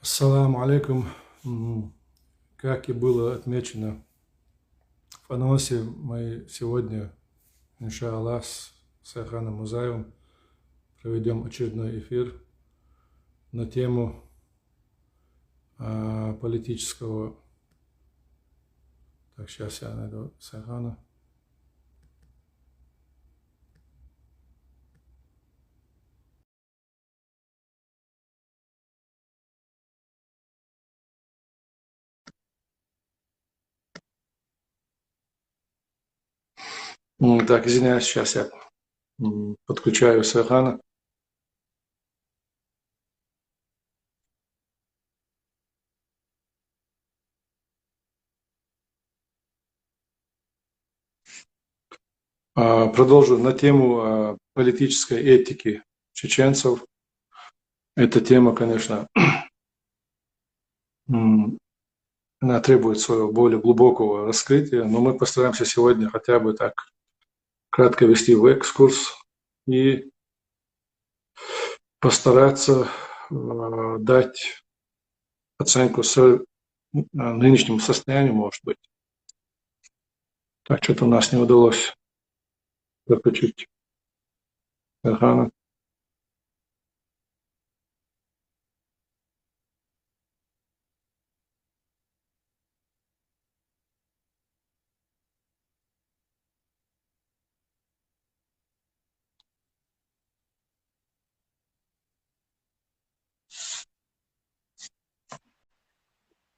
Ассаламу алейкум. Как и было отмечено в анонсе, мы сегодня, иншаллах, с Сайханом Музаевым проведем очередной эфир на тему политического... Так, сейчас я найду Сайхана. Так, извиняюсь, сейчас я подключаю Сайхана. Продолжу на тему политической этики чеченцев. Эта тема, конечно, она требует своего более глубокого раскрытия, но мы постараемся сегодня хотя бы так кратко ввести в экскурс и постараться дать оценку нынешнему состоянию, может быть. Так, что-то у нас не удалось подключить Эрхана.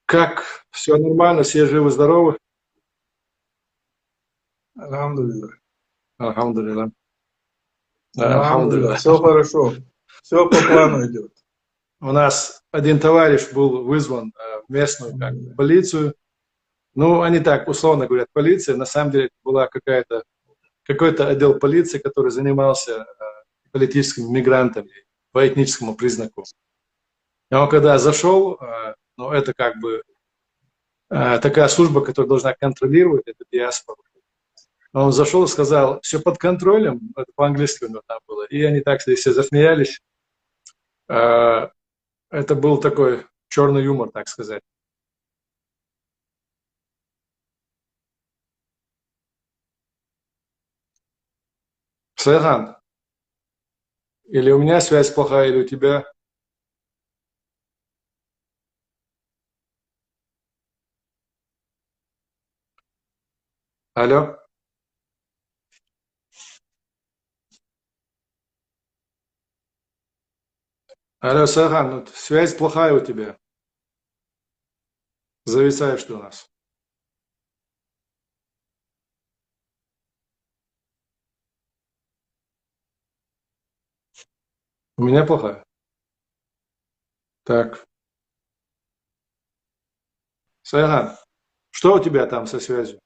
Как? Все нормально? Все живы-здоровы? Алхамдулилlah. Алхамдулилlah. Алхамдулилlah. Все хорошо. Все по плану идет. У нас один товарищ был вызван в местную полицию. Ну, они так условно говорят, полиция. На самом деле была какой-то отдел полиции, который занимался политическими мигрантами по этническому признаку. И он когда зашел, ну, это как бы такая служба, которая должна контролировать эту диаспору. Он зашел и сказал, все под контролем, это по-английски у него там было, и они так все засмеялись. Это был такой черный юмор, так сказать. Сайхан, или у меня связь плохая, или у тебя? Алло? Алло, Сайхан, ну, связь плохая у тебя. Зависаешь ты у нас. У меня плохая? Так. Сайхан, что у тебя там со связью?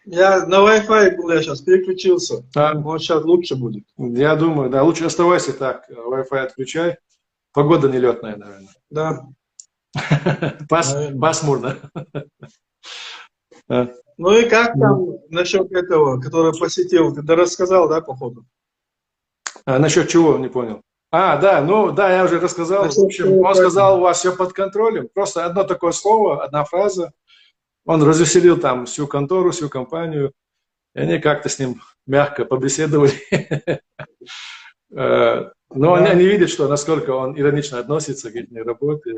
Я на Wi-Fi был, я сейчас переключился. Вот сейчас лучше будет. Я думаю, да, лучше оставайся так, Wi-Fi отключай. Погода нелетная, наверное. Да. Пасмурно. Ну и как там насчет этого, который посетил? Ты рассказал, да, походу? Насчет чего, не понял? Да, ну да, я уже рассказал. В общем, он сказал, у вас все под контролем. Просто одно такое слово, одна фраза. Он развеселил там всю контору, всю компанию. И они как-то с ним мягко побеседовали. Но они видят, что насколько он иронично относится к их работе.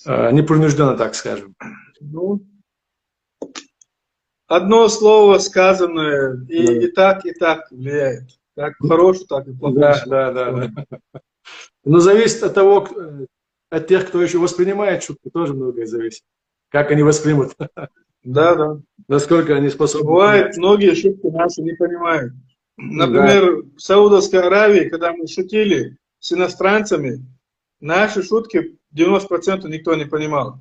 Непринужденно, так скажем. Ну, одно слово сказанное и так влияет. Как хорошее, так и плохое. Да. Но зависит от того, от тех, кто еще воспринимает шутку, тоже многое зависит. Как они воспримут. Да. Насколько они способны. Бывает, многие шутки наши не понимают. Например, в Саудовской Аравии, когда мы шутили с иностранцами, наши шутки 90% никто не понимал.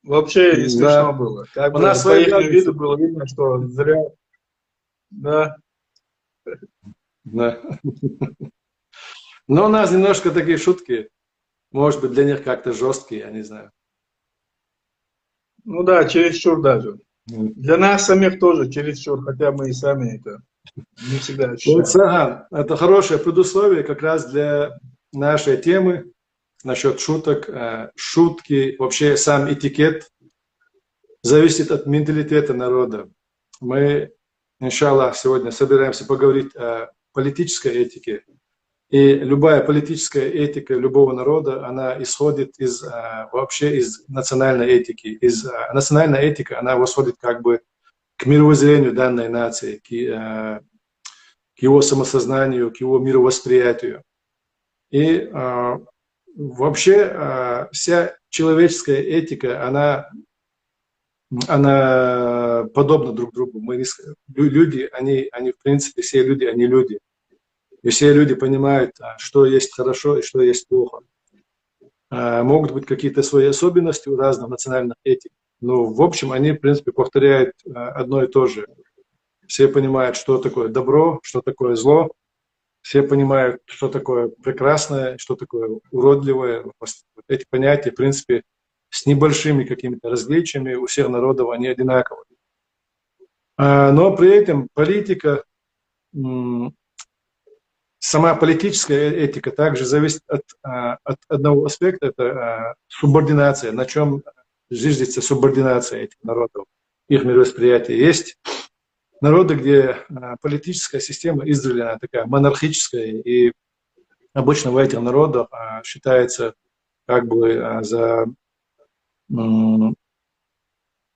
Вообще не смешно было. Как у нас по их виду было видно, что зря. Да. Но у нас немножко такие шутки, может быть, для них как-то жесткие, я не знаю. Ну да, чересчур даже. Для нас самих тоже чересчур, хотя мы и сами это Не всегда Вот, ощущаю. Саган, это хорошее предусловие как раз для нашей темы насчет шуток. Шутки, вообще сам этикет зависит от менталитета народа. Мы, иншаллах, сегодня собираемся поговорить о политической этике. И любая политическая этика любого народа, она исходит из, вообще из национальной этики. Национальная этика, она восходит как бы к мировоззрению данной нации, к его самосознанию, к его мировосприятию. И вообще вся человеческая этика, она подобна друг другу. Люди, они в принципе, все люди, они люди. И все люди понимают, что есть хорошо и что есть плохо. Могут быть какие-то свои особенности у разных национальных этик, но в общем они, в принципе, повторяют одно и то же. Все понимают, что такое добро, что такое зло. Все понимают, что такое прекрасное, что такое уродливое. Эти понятия, в принципе, с небольшими какими-то различиями у всех народов они одинаковы. Но при этом политика, сама политическая этика также зависит от одного аспекта, это субординация, на чем зиждется субординация этих народов, их мировосприятие. Есть народы, где политическая система издревле такая монархическая, и обычно в этих народах считается как бы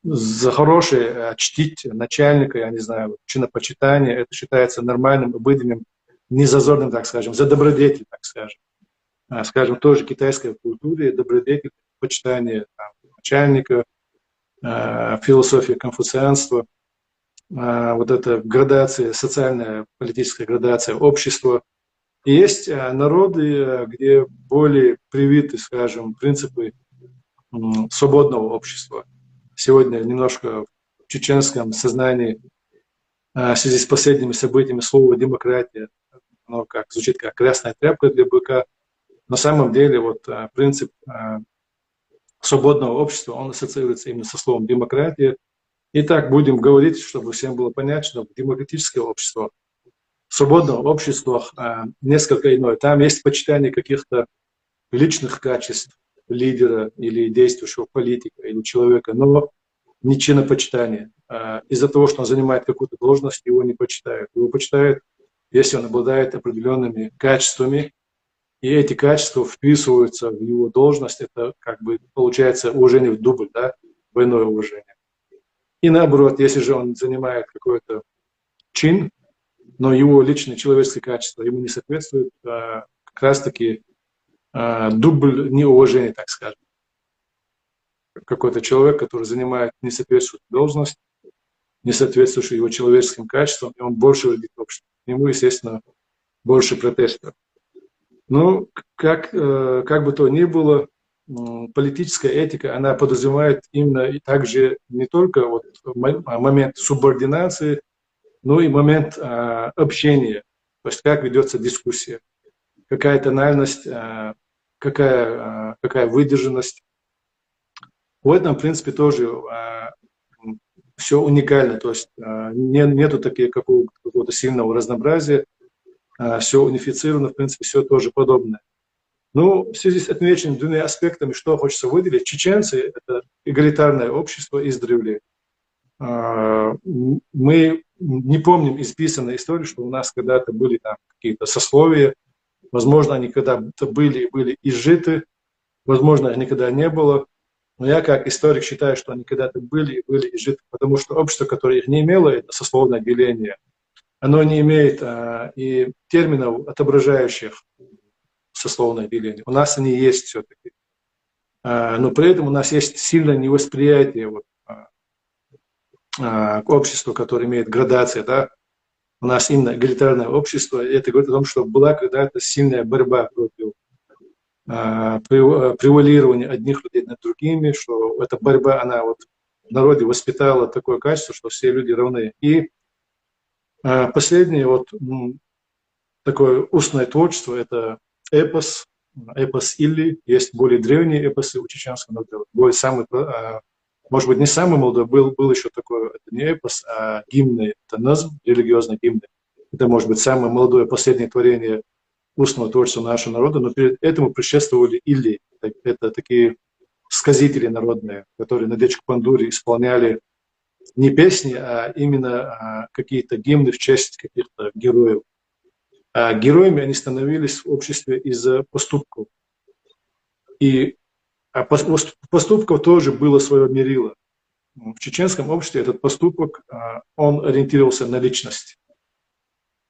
за хорошее чтить начальника, я не знаю, чинопочитание, это считается нормальным, обыденным, незазорным, так скажем, за добродетель, так скажем. Скажем, тоже китайской культуре добродетель, почитание начальника, философия конфуцианства, вот эта градация, социальная, политическая градация общества. И есть народы, где более привиты, скажем, принципы свободного общества. Сегодня немножко в чеченском сознании в связи с последними событиями слово «демократия», оно звучит как красная тряпка для быка. На самом деле вот принцип свободного общества, он ассоциируется именно со словом «демократия». Итак, будем говорить, чтобы всем было понятно, что демократическое общество, свободное общество несколько иное. Там есть почитание каких-то личных качеств лидера или действующего политика или человека, но не чинопочитание. Из-за того, что он занимает какую-то должность, его не почитают. Его почитают, если он обладает определенными качествами, и эти качества вписываются в его должность. Это как бы получается уважение в дубль, да, двойное уважение. И наоборот, если же он занимает какой-то чин, но его личные человеческие качества ему не соответствуют, как раз-таки дубль неуважения, так скажем. Какой-то человек, который занимает несоответствующую должность, не соответствующую его человеческим качествам, и он больше вредит обществу. Ему, естественно, больше протестов. Ну, как бы то ни было, политическая этика, она подразумевает именно и также не только вот момент субординации, но и момент общения. То есть как ведется дискуссия, какая тональность, какая выдержанность. В этом, в принципе, тоже все уникально. То есть нету какого-то сильного разнообразия. Все унифицировано, в принципе, все тоже подобное. Ну, в связи с отмеченными двумя аспектами, что хочется выделить, чеченцы – это эгалитарное общество издревле. Мы не помним из писанной истории, что у нас когда-то были там какие-то сословия, возможно, они когда-то были изжиты, возможно, их никогда не было. Но я как историк считаю, что они когда-то были изжиты, потому что общество, которое их не имело, это сословное деление. Оно не имеет и терминов, отображающих сословное деление. У нас они есть все-таки. Но при этом у нас есть сильное невосприятие к обществу, которое имеет градации. Да? У нас именно эгалитарное общество. И это говорит о том, что была когда-то сильная борьба против превалирования одних людей над другими, что эта борьба, она вот в народе воспитала такое качество, что все люди равны. И последнее такое устное творчество – это эпос Илли. Есть более древние эпосы у чеченского народа. Более самый, может быть, не самый молодой, был еще такой, это не эпос, а гимны, это назм, религиозные гимны. Это может быть самое молодое последнее творение устного творчества нашего народа, но перед этим предшествовали илли. Это такие сказители народные, которые на Дечкпандуре исполняли не песни, а именно какие-то гимны в честь каких-то героев. А героями они становились в обществе из-за поступков. И поступков тоже было свое мерило. В чеченском обществе этот поступок, он ориентировался на личность.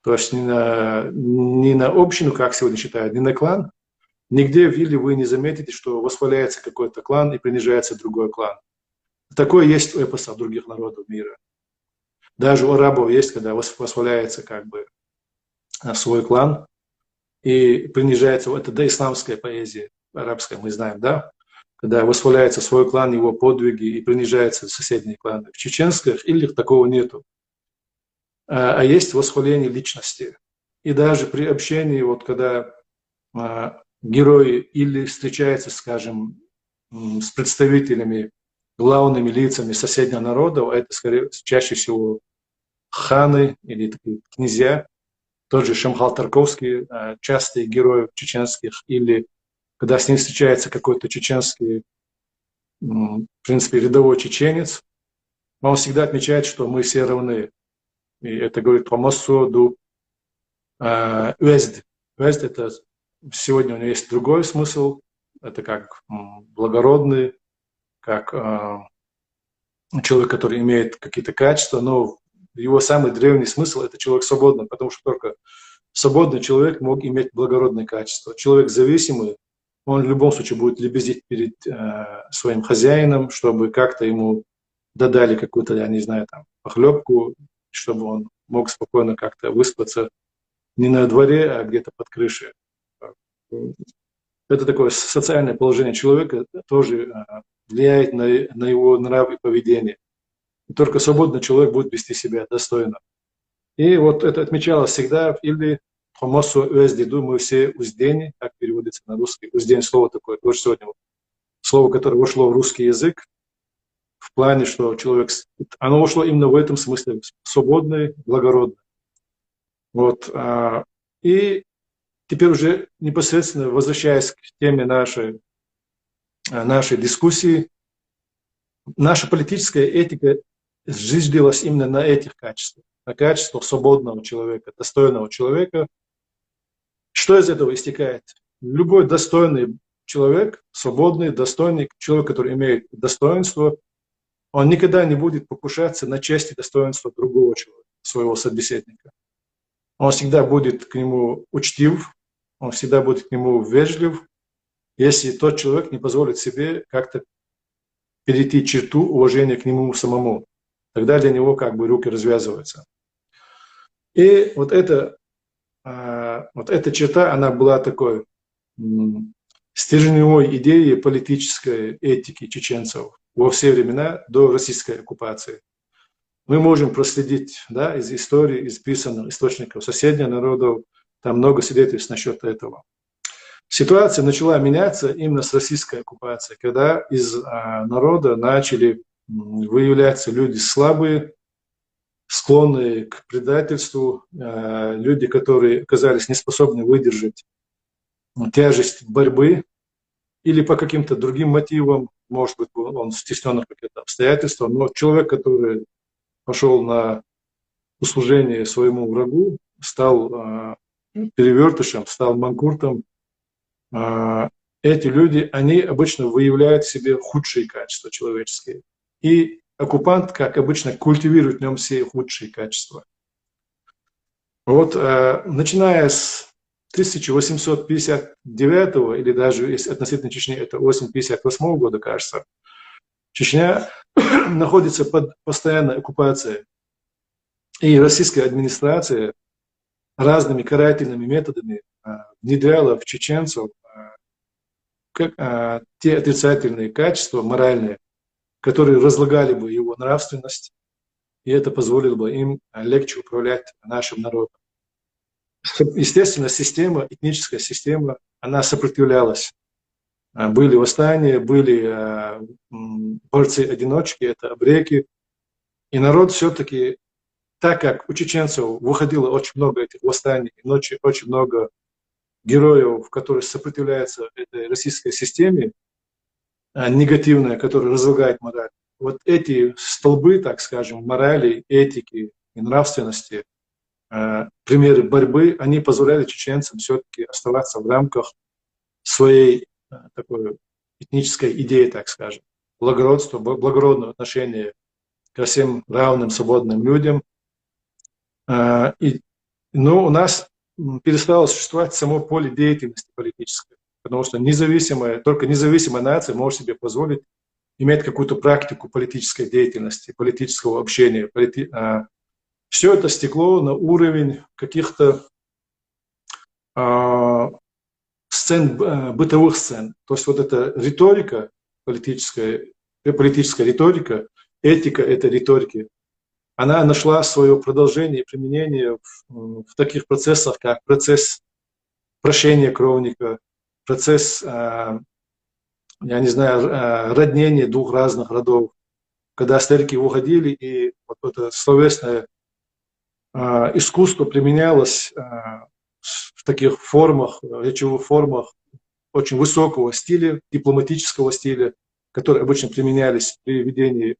То есть не на общину, как сегодня считают, не на клан. Нигде в Вилле вы не заметите, что восхваляется какой-то клан и принижается другой клан. Такое есть у эпосов других народов мира. Даже у арабов есть, когда восхваляется как бы свой клан и принижается, это доисламская поэзия арабская, мы знаем, да? Когда восхваляется свой клан, его подвиги и принижается соседние кланы. В чеченских или такого нету. А есть восхваление личности. И даже при общении, вот когда герои или встречаются, скажем, с представителями, главными лицами соседних народов, а это скорее, чаще всего ханы или такие князья, тот же Шамхал Тарковский, частые герои чеченских, или когда с ним встречается какой-то чеченский, в принципе, рядовой чеченец, он всегда отмечает, что мы все равны. И это говорит по Масуду Уэзд. Уэзд — это сегодня у него есть другой смысл, это как благородный, как человек, который имеет какие-то качества, но его самый древний смысл — это человек свободный, потому что только свободный человек мог иметь благородные качества. Человек зависимый, он в любом случае будет лебезить перед своим хозяином, чтобы как-то ему додали какую-то, я не знаю, там, похлебку, чтобы он мог спокойно как-то выспаться не на дворе, а где-то под крышей. Это такое социальное положение человека тоже влияет на его нрав и поведение. И только свободный человек будет вести себя достойно. И вот это отмечалось всегда, или «Хомосу уэздиду», мы все уздени, так переводится на русский. Уздень — слово такое, тоже сегодня слово, которое вошло в русский язык, в плане, что человек, оно вошло именно в этом смысле, свободный, благородный. Вот. И теперь уже непосредственно возвращаясь к теме нашей дискуссии, наша политическая этика зиждилась именно на этих качествах, на качествах свободного человека, достойного человека. Что из этого истекает? Любой достойный человек, свободный, достойный человек, который имеет достоинство, он никогда не будет покушаться на честь и достоинство другого человека, своего собеседника. Он всегда будет к нему учтив, он всегда будет к нему вежлив, если тот человек не позволит себе как-то перейти черту уважения к нему самому. Тогда для него как бы руки развязываются. И вот эта черта, она была такой стержневой идеей политической этики чеченцев во все времена до российской оккупации. Мы можем проследить, да, из истории, из писанных источников соседних народов, там много свидетельств насчет этого. Ситуация начала меняться именно с российской оккупацией, когда из народа начали выявляться люди слабые, склонные к предательству, люди, которые оказались неспособны выдержать тяжесть борьбы или по каким-то другим мотивам, может быть, он в стесненных каких-то обстоятельствах, но человек, который пошел на услужение своему врагу, стал перевертышем, стал манкуртом. Эти люди, они обычно выявляют в себе худшие качества человеческие. И оккупант, как обычно, культивирует в нем все худшие качества. Вот, начиная с 1859 или даже, если относительно Чечни, это 1858 года, кажется, Чечня находится под постоянной оккупацией. И российская администрация разными карательными методами внедряла в чеченцев те отрицательные качества моральные, которые разлагали бы его нравственность, и это позволило бы им легче управлять нашим народом. Естественно, этническая система, она сопротивлялась. Были восстания, были борцы-одиночки, это абреки, и народ все-таки так как у чеченцев выходило очень много этих восстаний, очень много героев, которые сопротивляются этой российской системе, негативная, которая разлагает мораль. Вот эти столбы, так скажем, морали, этики и нравственности, примеры борьбы, они позволяли чеченцам все-таки оставаться в рамках своей такой этнической идеи, так скажем, благородства, благородного отношения ко всем равным, свободным людям. Но у нас перестало существовать само поле деятельности политической, потому что только независимая нация может себе позволить иметь какую-то практику политической деятельности, политического общения. Все это стекло на уровень каких-то сцен, бытовых сцен. То есть вот эта риторика, политическая риторика, этика этой риторики, она нашла свое продолжение и применение в таких процессах, как процесс прощения кровника, процесс, я не знаю, роднения двух разных родов, когда старики уходили, и вот это словесное искусство применялось в таких формах, речевых формах очень высокого стиля, дипломатического стиля, которые обычно применялись при ведении,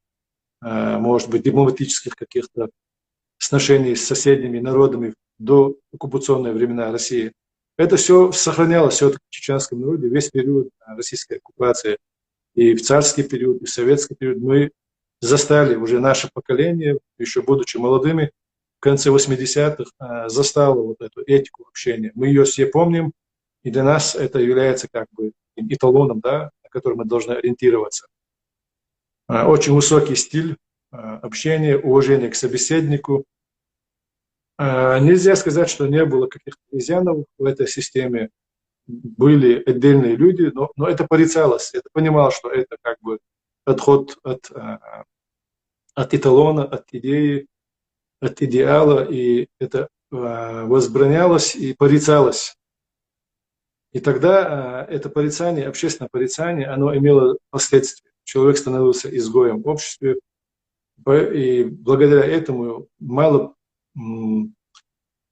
может быть, дипломатических каких-то сношений с соседними народами до оккупационные времена России. Это все сохранялось все-таки в чеченском народе весь период российской оккупации. И в царский период, и в советский период мы застали, уже наше поколение, еще будучи молодыми, в конце 80-х застало вот эту этику общения. Мы ее все помним, и для нас это является как бы эталоном, да, на который мы должны ориентироваться. Очень высокий стиль общения, уважение к собеседнику. Нельзя сказать, что не было каких-то изъянов в этой системе. Были отдельные люди, но это порицалось. Это понималось, что это как бы отход от эталона, от идеи, от идеала, и это возбранялось и порицалось. И тогда это порицание, общественное порицание, оно имело последствия. Человек становился изгоем в обществе, и благодаря этому мало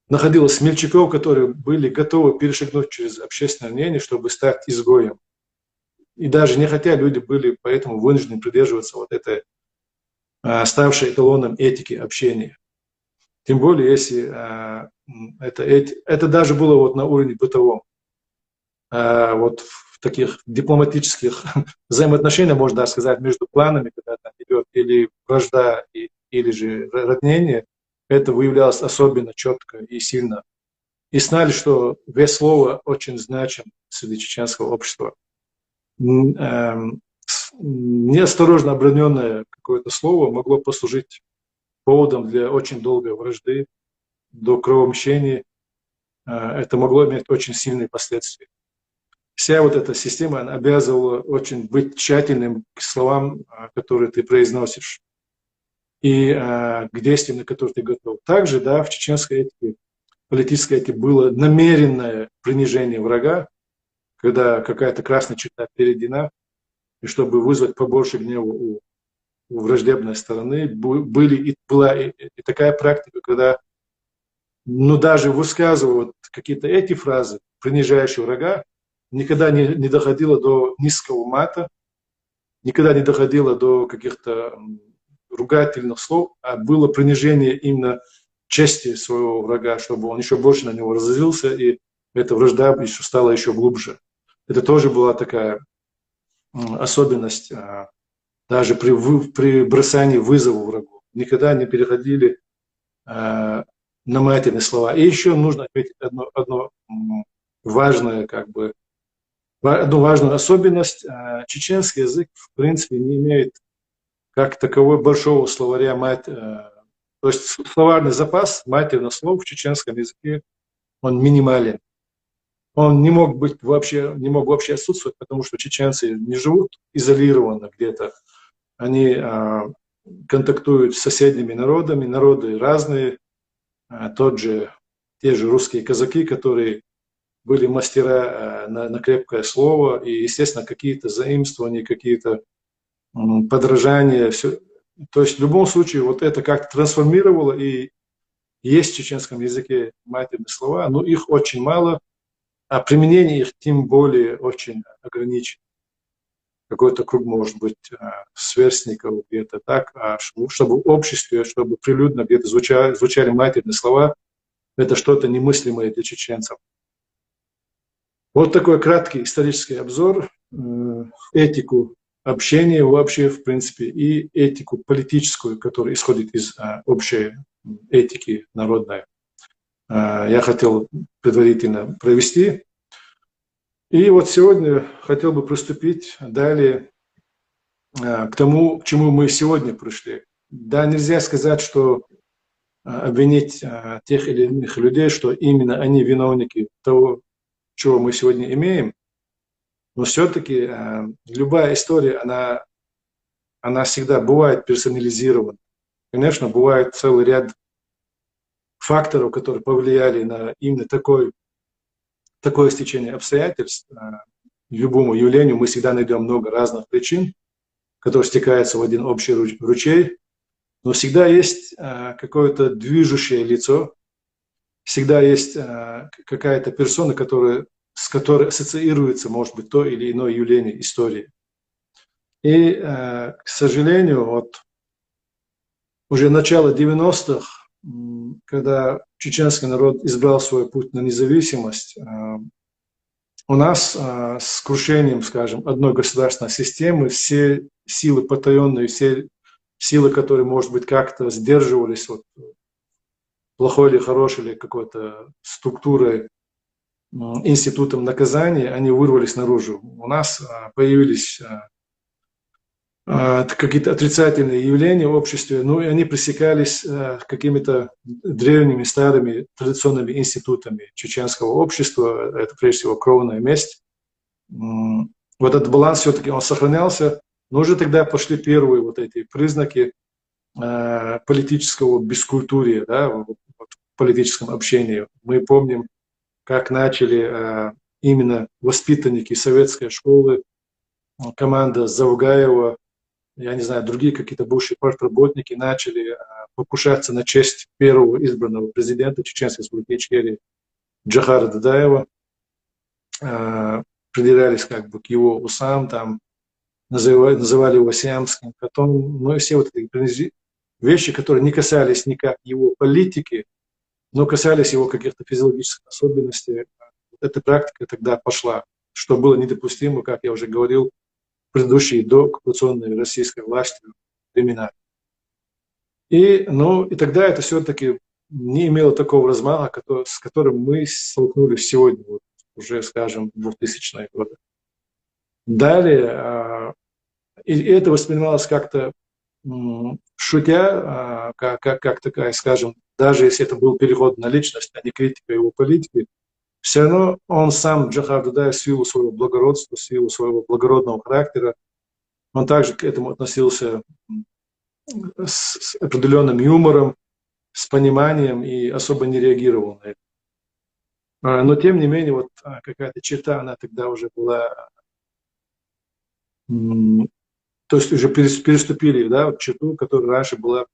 находилось смельчаков, которые были готовы перешагнуть через общественное мнение, чтобы стать изгоем. И даже не хотя люди были поэтому вынуждены придерживаться вот этой, ставшей эталоном этики общения. Тем более, если это даже было вот на уровне бытовом. Вот в таких дипломатических взаимоотношениях, можно даже сказать, между кланами, когда там идет или вражда, или же роднение, это выявлялось особенно четко и сильно. И знали, что вес слова очень значим среди чеченского общества. Неосторожно оброненное какое-то слово могло послужить поводом для очень долгой вражды, до кровомщения. Это могло иметь очень сильные последствия. Вся вот эта система она обязывала очень быть тщательным к словам, которые ты произносишь, и к действиям, на которые ты готов. Также, да, в чеченской этике, политической этике было намеренное принижение врага, когда какая-то красная черта перейдена, и чтобы вызвать побольше гнева у враждебной стороны, была и такая практика, когда даже высказывая какие-то эти фразы, принижающие врага, никогда не доходило до низкого мата, никогда не доходило до каких-то ругательных слов, а было принижение именно чести своего врага, чтобы он еще больше на него разозлился, и эта вражда еще стала еще глубже. Это тоже была такая особенность, даже при бросании вызова врагу. Никогда не переходили на матерные слова. И еще нужно отметить одно важное, одну важную особенность. Чеченский язык, в принципе, не имеет как таковой большого словаря то есть словарный запас матерных слов в чеченском языке, он минимален. Он не мог вообще отсутствовать, потому что чеченцы не живут изолированно где-то. Они контактуют с соседними народами, народы разные. Те же русские казаки, которые были мастера на крепкое слово, и, естественно, какие-то заимствования, какие-то подражания. Все. То есть в любом случае вот это как-то трансформировало и есть в чеченском языке матерные слова, но их очень мало, а применение их тем более очень ограничено. Какой-то круг, может быть, сверстников где-то так, чтобы в обществе, чтобы прилюдно где-то звучали матерные слова, это что-то немыслимое для чеченцев. Вот такой краткий исторический обзор, этику общения вообще, в принципе, и этику политическую, которая исходит из общей этики народной. Я хотел предварительно провести. И вот сегодня хотел бы приступить далее к тому, к чему мы сегодня пришли. Да, нельзя сказать, что обвинить тех или иных людей, что именно они виновники того, чего мы сегодня имеем, но все-таки любая история, она всегда бывает персонализирована. Конечно, бывает целый ряд факторов, которые повлияли на именно такое стечение обстоятельств. Любому явлению мы всегда найдем много разных причин, которые стекаются в один общий ручей, но всегда есть какое-то движущее лицо, всегда есть какая-то персона, с которой ассоциируется, может быть, то или иное явление истории. И, к сожалению, вот уже начало 90-х, когда чеченский народ избрал свой путь на независимость, у нас с крушением, скажем, одной государственной системы все силы потаенные, все силы, которые, может быть, как-то сдерживались вот, плохой или хорошей или какой-то структурой, институтом наказания, они вырвались наружу. У нас появились какие-то отрицательные явления в обществе, ну и они пресекались какими-то древними, старыми, традиционными институтами чеченского общества. Это прежде всего кровная месть. Вот этот баланс все-таки он сохранялся, но уже тогда пошли первые вот эти признаки политического бескультурия, да, в политическом общении. Мы помним, как начали именно воспитанники советской школы, команда Завгаева, я не знаю, другие какие-то бывшие партработники начали покушаться на честь первого избранного президента Чеченской Республики Ичкерии Джохара Дудаева, придирались как бы к его усам, там, называли его сиамским котом, ну и все вот эти вещи, которые не касались никак его политики, но касались его каких-то физиологических особенностей. Эта практика тогда пошла, что было недопустимо, как я уже говорил, предыдущие до оккупационной российской власти времена. И тогда это все-таки не имело такого размаха, с которым мы столкнулись сегодня, вот, уже, скажем, в 2000-е годы. Далее, и это воспринималось как-то шутя, как такая, скажем, даже если это был переход на личность, а не критика его политики, все равно он сам, Джохар Дудаев, в силу своего благородства, в силу своего благородного характера, он также к этому относился с определенным юмором, с пониманием и особо не реагировал на это. Но тем не менее, вот какая-то черта, она тогда уже была, то есть уже переступили, да, вот черту, которая раньше была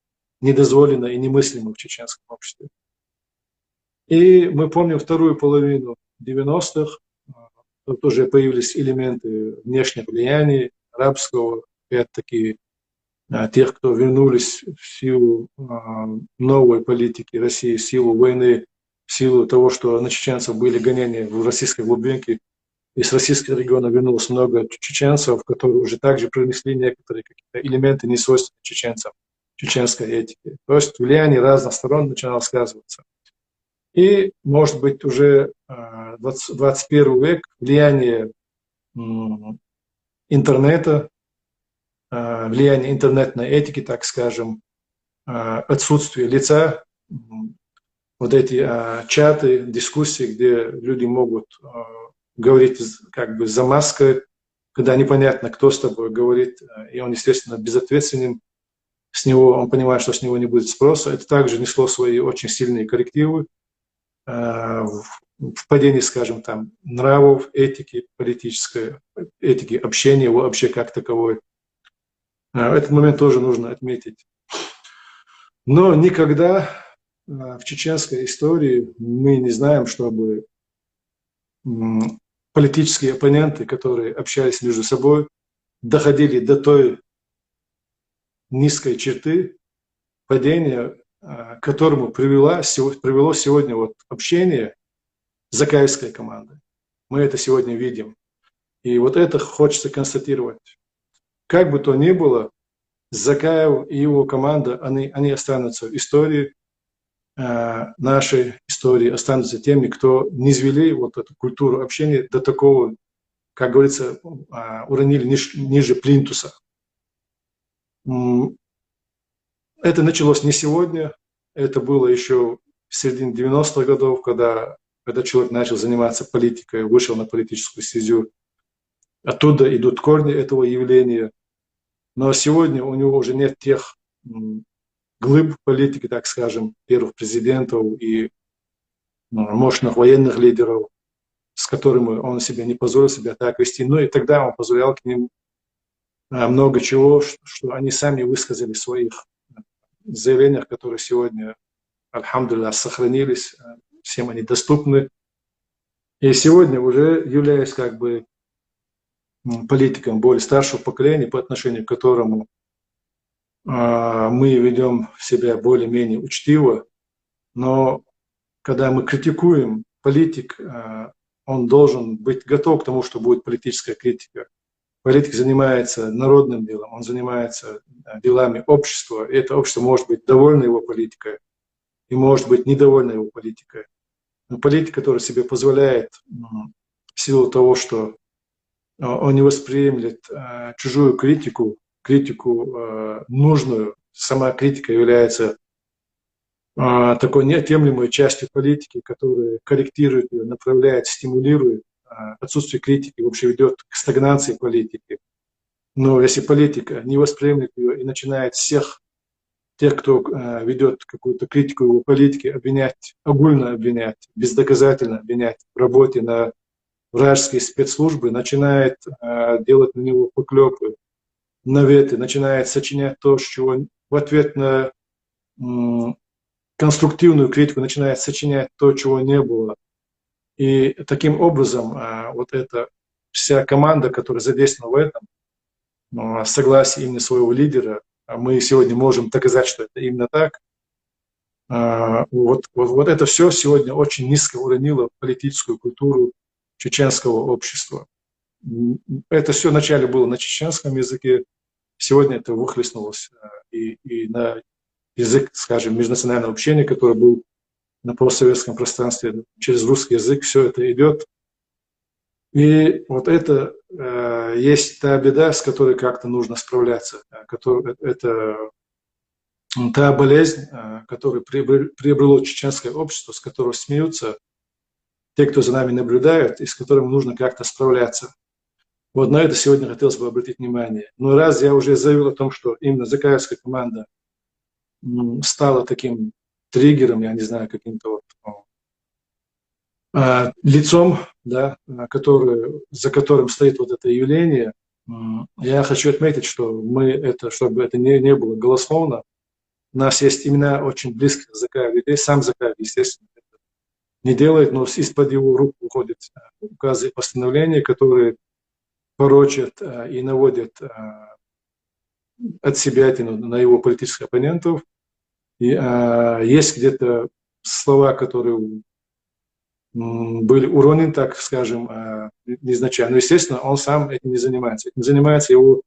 недозволена и немыслима в чеченском обществе. И мы помним вторую половину 90-х, тут уже появились элементы внешнего влияния, арабского, опять-таки, тех, кто вернулись в силу новой политики России, в силу войны, в силу того, что на чеченцев были гонения в российской глубинке, и с российского региона вернулось много чеченцев, которые уже также принесли некоторые какие-то элементы, не свойственные чеченцам, чеченской этики. То есть влияние разных сторон начинало сказываться. И, может быть, уже 21 век, влияние интернета, влияние интернетной этики, так скажем, отсутствие лица, вот эти чаты, дискуссии, где люди могут говорить как бы за маской, когда непонятно, кто с тобой говорит, и он, естественно, безответственен, с него, он понимает, что с него не будет спроса. Это также несло свои очень сильные коррективы в падении, скажем, там, нравов, этики, политической этики, общения вообще как таковой. Этот момент тоже нужно отметить. Но никогда в чеченской истории мы не знаем, чтобы политические оппоненты, которые общались между собой, доходили до той низкой черты падения, к которому привело сегодня вот общение закаевской команды. Мы это сегодня видим. И вот это хочется констатировать. Как бы то ни было, Закаев и его команда, они останутся в истории, нашей истории, останутся теми, кто низвели вот эту культуру общения до такого, как говорится, уронили ниже плинтуса. Это началось не сегодня, это было еще в середине 90-х годов, когда человек начал заниматься политикой, вышел на политическую стезю. Оттуда идут корни этого явления. Но сегодня у него уже нет тех глыб политики, так скажем, первых президентов и мощных военных лидеров, с которыми он себе не позволил себя так вести. Ну и тогда он позволял к ним много чего, что они сами высказали в своих заявлениях, которые сегодня, альхамдулиллах, сохранились, всем они доступны. И сегодня уже являясь как бы политиком более старшего поколения, по отношению к которому мы ведем себя более-менее учтиво, но когда мы критикуем политик, он должен быть готов к тому, что будет политическая критика. Политик занимается народным делом, он занимается делами общества, и это общество может быть довольно его политикой и может быть недовольно его политикой. Но политик, который себе позволяет в силу того, что он не восприемлет чужую критику нужную, сама критика является такой неотъемлемой частью политики, которая корректирует ее, направляет, стимулирует. Отсутствие критики вообще ведет к стагнации политики. Но если политика не восприемлет ее и начинает всех тех, кто ведет какую-то критику его политики, обвинять, огульно обвинять, бездоказательно обвинять в работе на вражеские спецслужбы, начинает делать на него поклепы, наветы, начинает сочинять то, что в ответ на конструктивную критику начинает сочинять то, чего не было. И таким образом вот эта вся команда, которая задействована в этом, согласие именно своего лидера, мы сегодня можем доказать, что это именно так. Вот это все сегодня очень низко уронило политическую культуру чеченского общества. Это все вначале было на чеченском языке, сегодня это выхлестнулось и на язык, скажем, межнационального общения, который был на постсоветском пространстве, через русский язык все это идет. И вот это есть та беда, с которой как-то нужно справляться. Это та болезнь, которую приобрело чеченское общество, с которой смеются те, кто за нами наблюдает, и с которым нужно как-то справляться. Вот на это сегодня хотелось бы обратить внимание. Но раз я уже заявил о том, что именно закаевская команда стала таким триггером, я не знаю, каким-то лицом, да, за которым стоит вот это явление, я хочу отметить, что чтобы это не было голословно, у нас есть имена очень близких к Закаеву людей, сам Закаев, естественно, это не делает, но из-под его рук уходят указы и постановления, которые порочат и наводят от себя на его политических оппонентов. И есть где-то слова, которые были уронены, так скажем, изначально. Но, естественно, он сам этим не занимается. Этим занимается его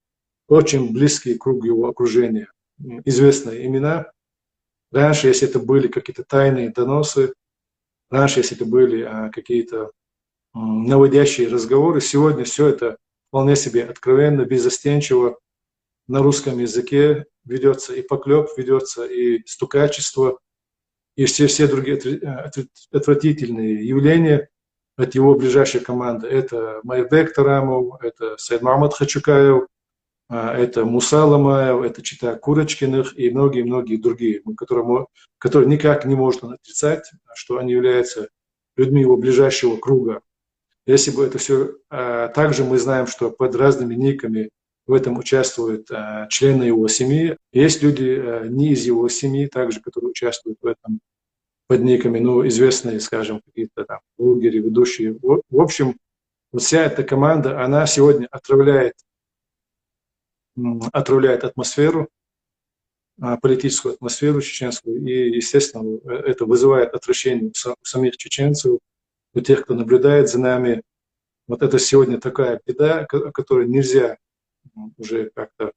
очень близкий круг его окружения. Известные имена. Раньше, если это были какие-то тайные доносы, раньше, если это были какие-то наводящие разговоры, сегодня все это вполне себе откровенно, беззастенчиво на русском языке ведется и поклеп, ведется и стукачество, и все другие отвратительные явления от его ближайшей команды. Это Майрбек Тарамов, это Сайд Мамад Хачукаев, это Муса Ламаев, это Чита Курочкиных и многие-многие другие, которые никак не можно отрицать, что они являются людьми его ближайшего круга. Если бы это все... Также мы знаем, что под разными никами в этом участвуют члены его семьи. Есть люди не из его семьи, также, которые участвуют в этом. под никами, ну, известные, скажем, какие-то там блогеры, ведущие. В общем, вот вся эта команда, она сегодня отравляет атмосферу, политическую атмосферу чеченскую, и, естественно, это вызывает отвращение у самих чеченцев, у тех, кто наблюдает за нами. Вот это сегодня такая беда, которую нельзя уже как-то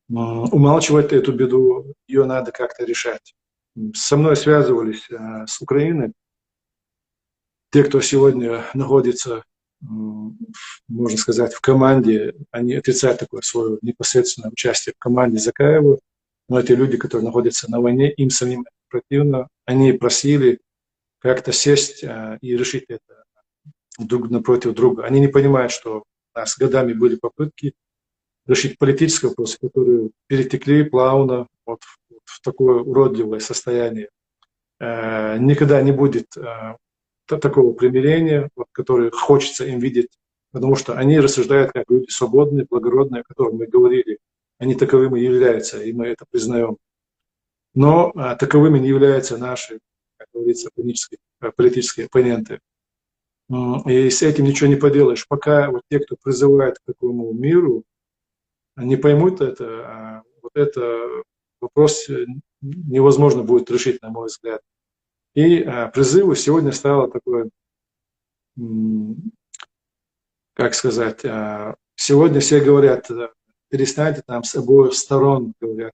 умалчивать эту беду, ее надо как-то решать. Со мной связывались с Украины те, кто сегодня находится, можно сказать, в команде, они отрицают такое свое непосредственное участие в команде Закаева, но эти люди, которые находятся на войне, им самим противно, они просили как-то сесть и решить это друг напротив друга. Они не понимают, что у нас годами были попытки решить политические вопросы, которые перетекли плавно вот в такое уродливое состояние. Никогда не будет такого примирения, вот, которое хочется им видеть, потому что они рассуждают как люди свободные, благородные, о которых мы говорили. Они таковыми являются, и мы это признаем. Но таковыми не являются наши, как говорится, политические оппоненты. И с этим ничего не поделаешь. Пока вот те, кто призывает к такому миру, не поймут это, вот это вопрос невозможно будет решить, на мой взгляд. И призыву сегодня стало такое, как сказать, сегодня все говорят, перестаньте там с обоих сторон, говорят,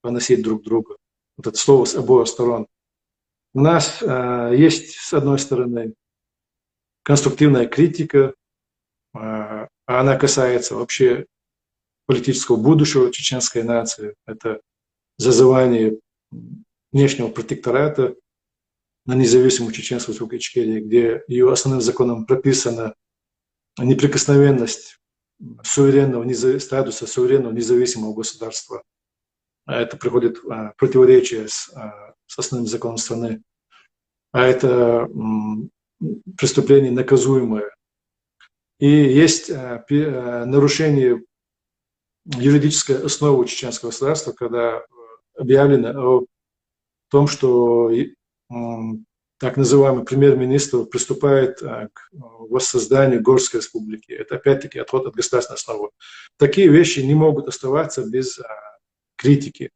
поносить друг друга. Вот это слово с обоих сторон. У нас есть, с одной стороны, конструктивная критика, она касается вообще политического будущего чеченской нации. Это зазывание внешнего протектората на независимую чеченскую Республику Ичкерия, где ее основным законом прописана неприкосновенность статуса суверенного независимого государства. Это приходит в противоречие с основным законом страны. А это преступление наказуемое. И есть нарушение юридической основы чеченского государства, когда объявлено о том, что так называемый премьер-министр приступает к воссозданию Горской республики. Это опять-таки отход от государственной основы. Такие вещи не могут оставаться без критики.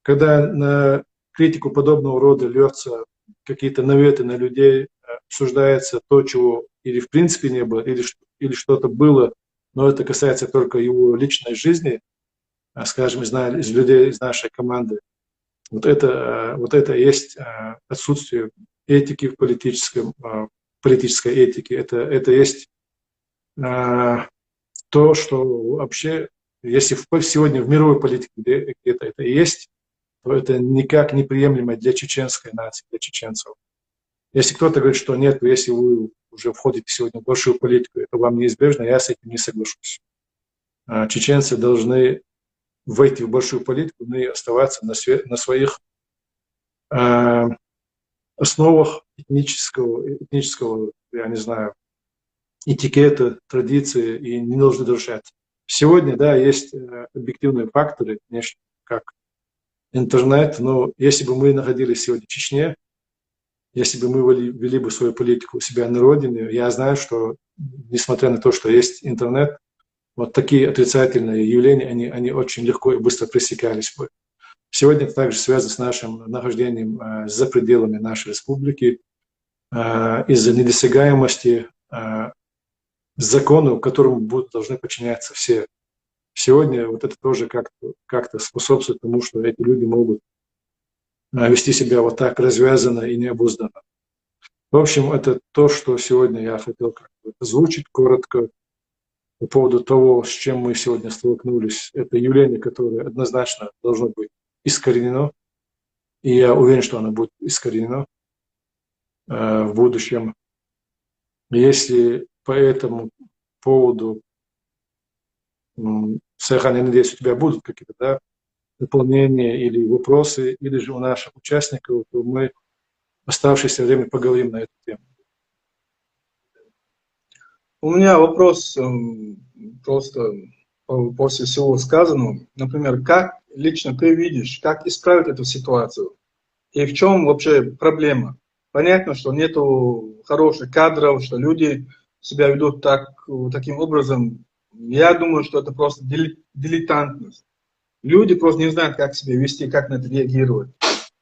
Когда на критику подобного рода льются какие-то наветы на людей, обсуждается то, чего или в принципе не было, или что-то было, но это касается только его личной жизни, скажем, из людей из нашей команды. Вот это и есть отсутствие этики в политической этике. Это есть то, что вообще, если сегодня в мировой политике где-то это есть, то это никак не приемлемо для чеченской нации, для чеченцев. Если кто-то говорит, что нет, если вы уже входите сегодня в большую политику, это вам неизбежно, я с этим не соглашусь. Чеченцы должны войти в большую политику, но и оставаться на своих основах этнического, я не знаю, этикета, традиции, и не должны нарушать. Сегодня, да, есть объективные факторы, конечно, как интернет, но если бы мы находились сегодня в Чечне, если бы мы вели бы свою политику у себя на родине, я знаю, что, несмотря на то, что есть интернет, вот такие отрицательные явления, они очень легко и быстро пресекались бы. Сегодня это также связано с нашим нахождением за пределами нашей республики, из-за недосягаемости законов, которым должны подчиняться все. Сегодня вот это тоже как-то способствует тому, что эти люди могут вести себя вот так развязанно и необузданно. В общем, это то, что сегодня я хотел как-то озвучить коротко по поводу того, с чем мы сегодня столкнулись. Это явление, которое однозначно должно быть искоренено, и я уверен, что оно будет искоренено в будущем. Если по этому поводу, Сайхан, я надеюсь, у тебя будут какие-то дополнения или вопросы, или же у наших участников, то мы в оставшееся время поговорим на эту тему. У меня вопрос просто после всего сказанного. Например, как лично ты видишь, как исправить эту ситуацию? И в чем вообще проблема? Понятно, что нету хороших кадров, что люди себя ведут таким образом. Я думаю, что это просто дилетантность. Люди просто не знают, как себя вести, как на это реагировать.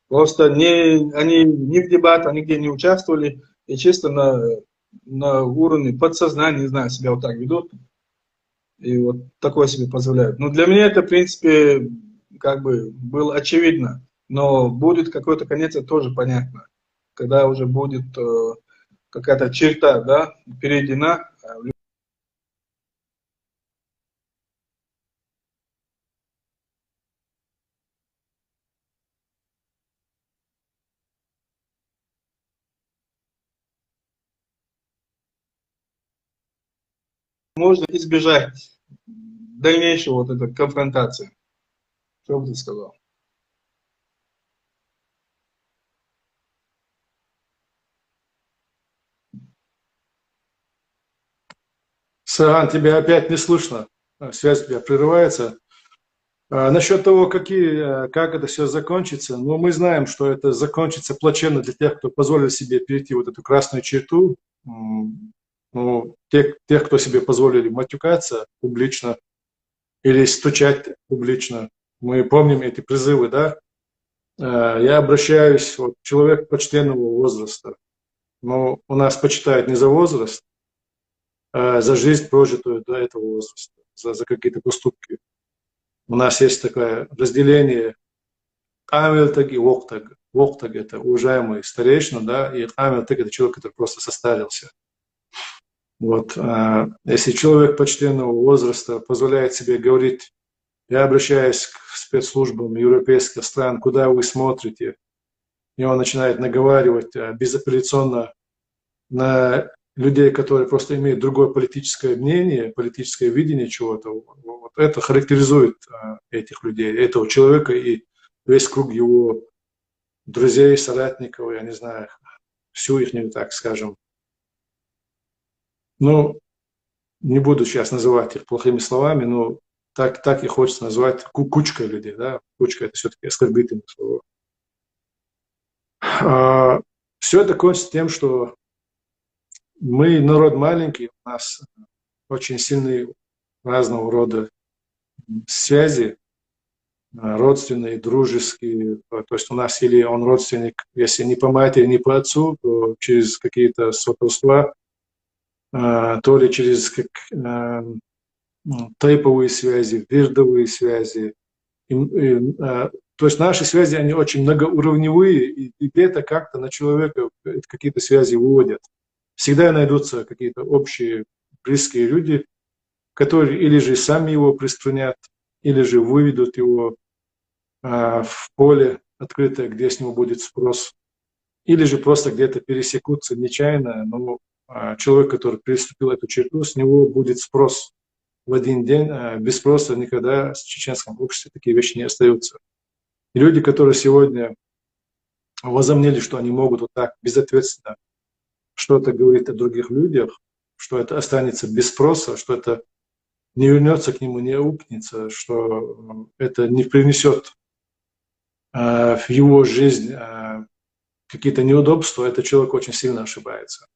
Просто они ни в дебатах, нигде не участвовали, и чисто на уровне подсознания, не знаю, себя вот так ведут, и вот такое себе позволяют. Но для меня это, в принципе, как бы было очевидно, но будет какой-то конец, это тоже понятно. Когда уже будет какая-то черта, да, перейдена, можно избежать дальнейшего вот этой конфронтации. Что бы ты сказал? Саган, тебя опять не слышно. Связь у тебя прерывается. Насчет того, как это все закончится, ну, мы знаем, что это закончится плачевно для тех, кто позволил себе перейти вот эту красную черту. Ну, тех, кто себе позволили матюкаться публично или стучать публично. Мы помним эти призывы, да? Я обращаюсь, вот, человек почтенного возраста, но у нас почитают не за возраст, а за жизнь, прожитую до этого возраста, за какие-то поступки. У нас есть такое разделение Амельтаг и Воктаг. Воктаг – это уважаемый старейшина, да, и Амельтаг – это человек, который просто состарился. Вот, если человек почтенного возраста позволяет себе говорить, я обращаюсь к спецслужбам европейских стран, куда вы смотрите, и он начинает наговаривать безапелляционно на людей, которые просто имеют другое политическое мнение, политическое видение чего-то. Вот это характеризует этих людей, этого человека и весь круг его друзей, соратников, я не знаю, всю их, так скажем. Ну, не буду сейчас называть их плохими словами, но так и хочется назвать кучкой людей, да, кучка это все-таки оскорбительное слово. Все это кончится тем, что мы народ маленький, у нас очень сильные разного рода связи, родственные, дружеские. То есть у нас или он родственник, если не по матери, не по отцу, то через какие-то сотовства, то ли через тейповые связи, вирдовые связи. То есть наши связи, они очень многоуровневые, и где-то как-то на человека какие-то связи выводят. Всегда найдутся какие-то общие, близкие люди, которые или же сами его приструнят, или же выведут его в поле открытое, где с него будет спрос, или же просто где-то пересекутся нечаянно, но человек, который переступил эту черту, с него будет спрос в один день, без спроса никогда в чеченском обществе такие вещи не остаются. И люди, которые сегодня возомнили, что они могут вот так безответственно что-то говорить о других людях, что это останется без спроса, что это не вернется к нему, не аукнется, что это не принесет в его жизнь какие-то неудобства, этот человек очень сильно ошибается.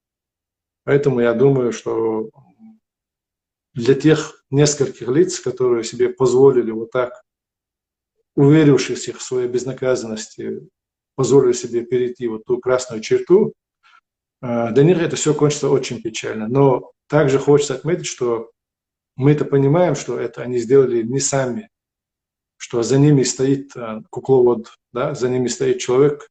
Поэтому я думаю, что для тех нескольких лиц, которые себе позволили вот так, уверившись в своей безнаказанности, позволили себе перейти вот ту красную черту, для них это все кончится очень печально. Но также хочется отметить, что мы-то понимаем, что это они сделали не сами, что за ними стоит кукловод, да, за ними стоит человек,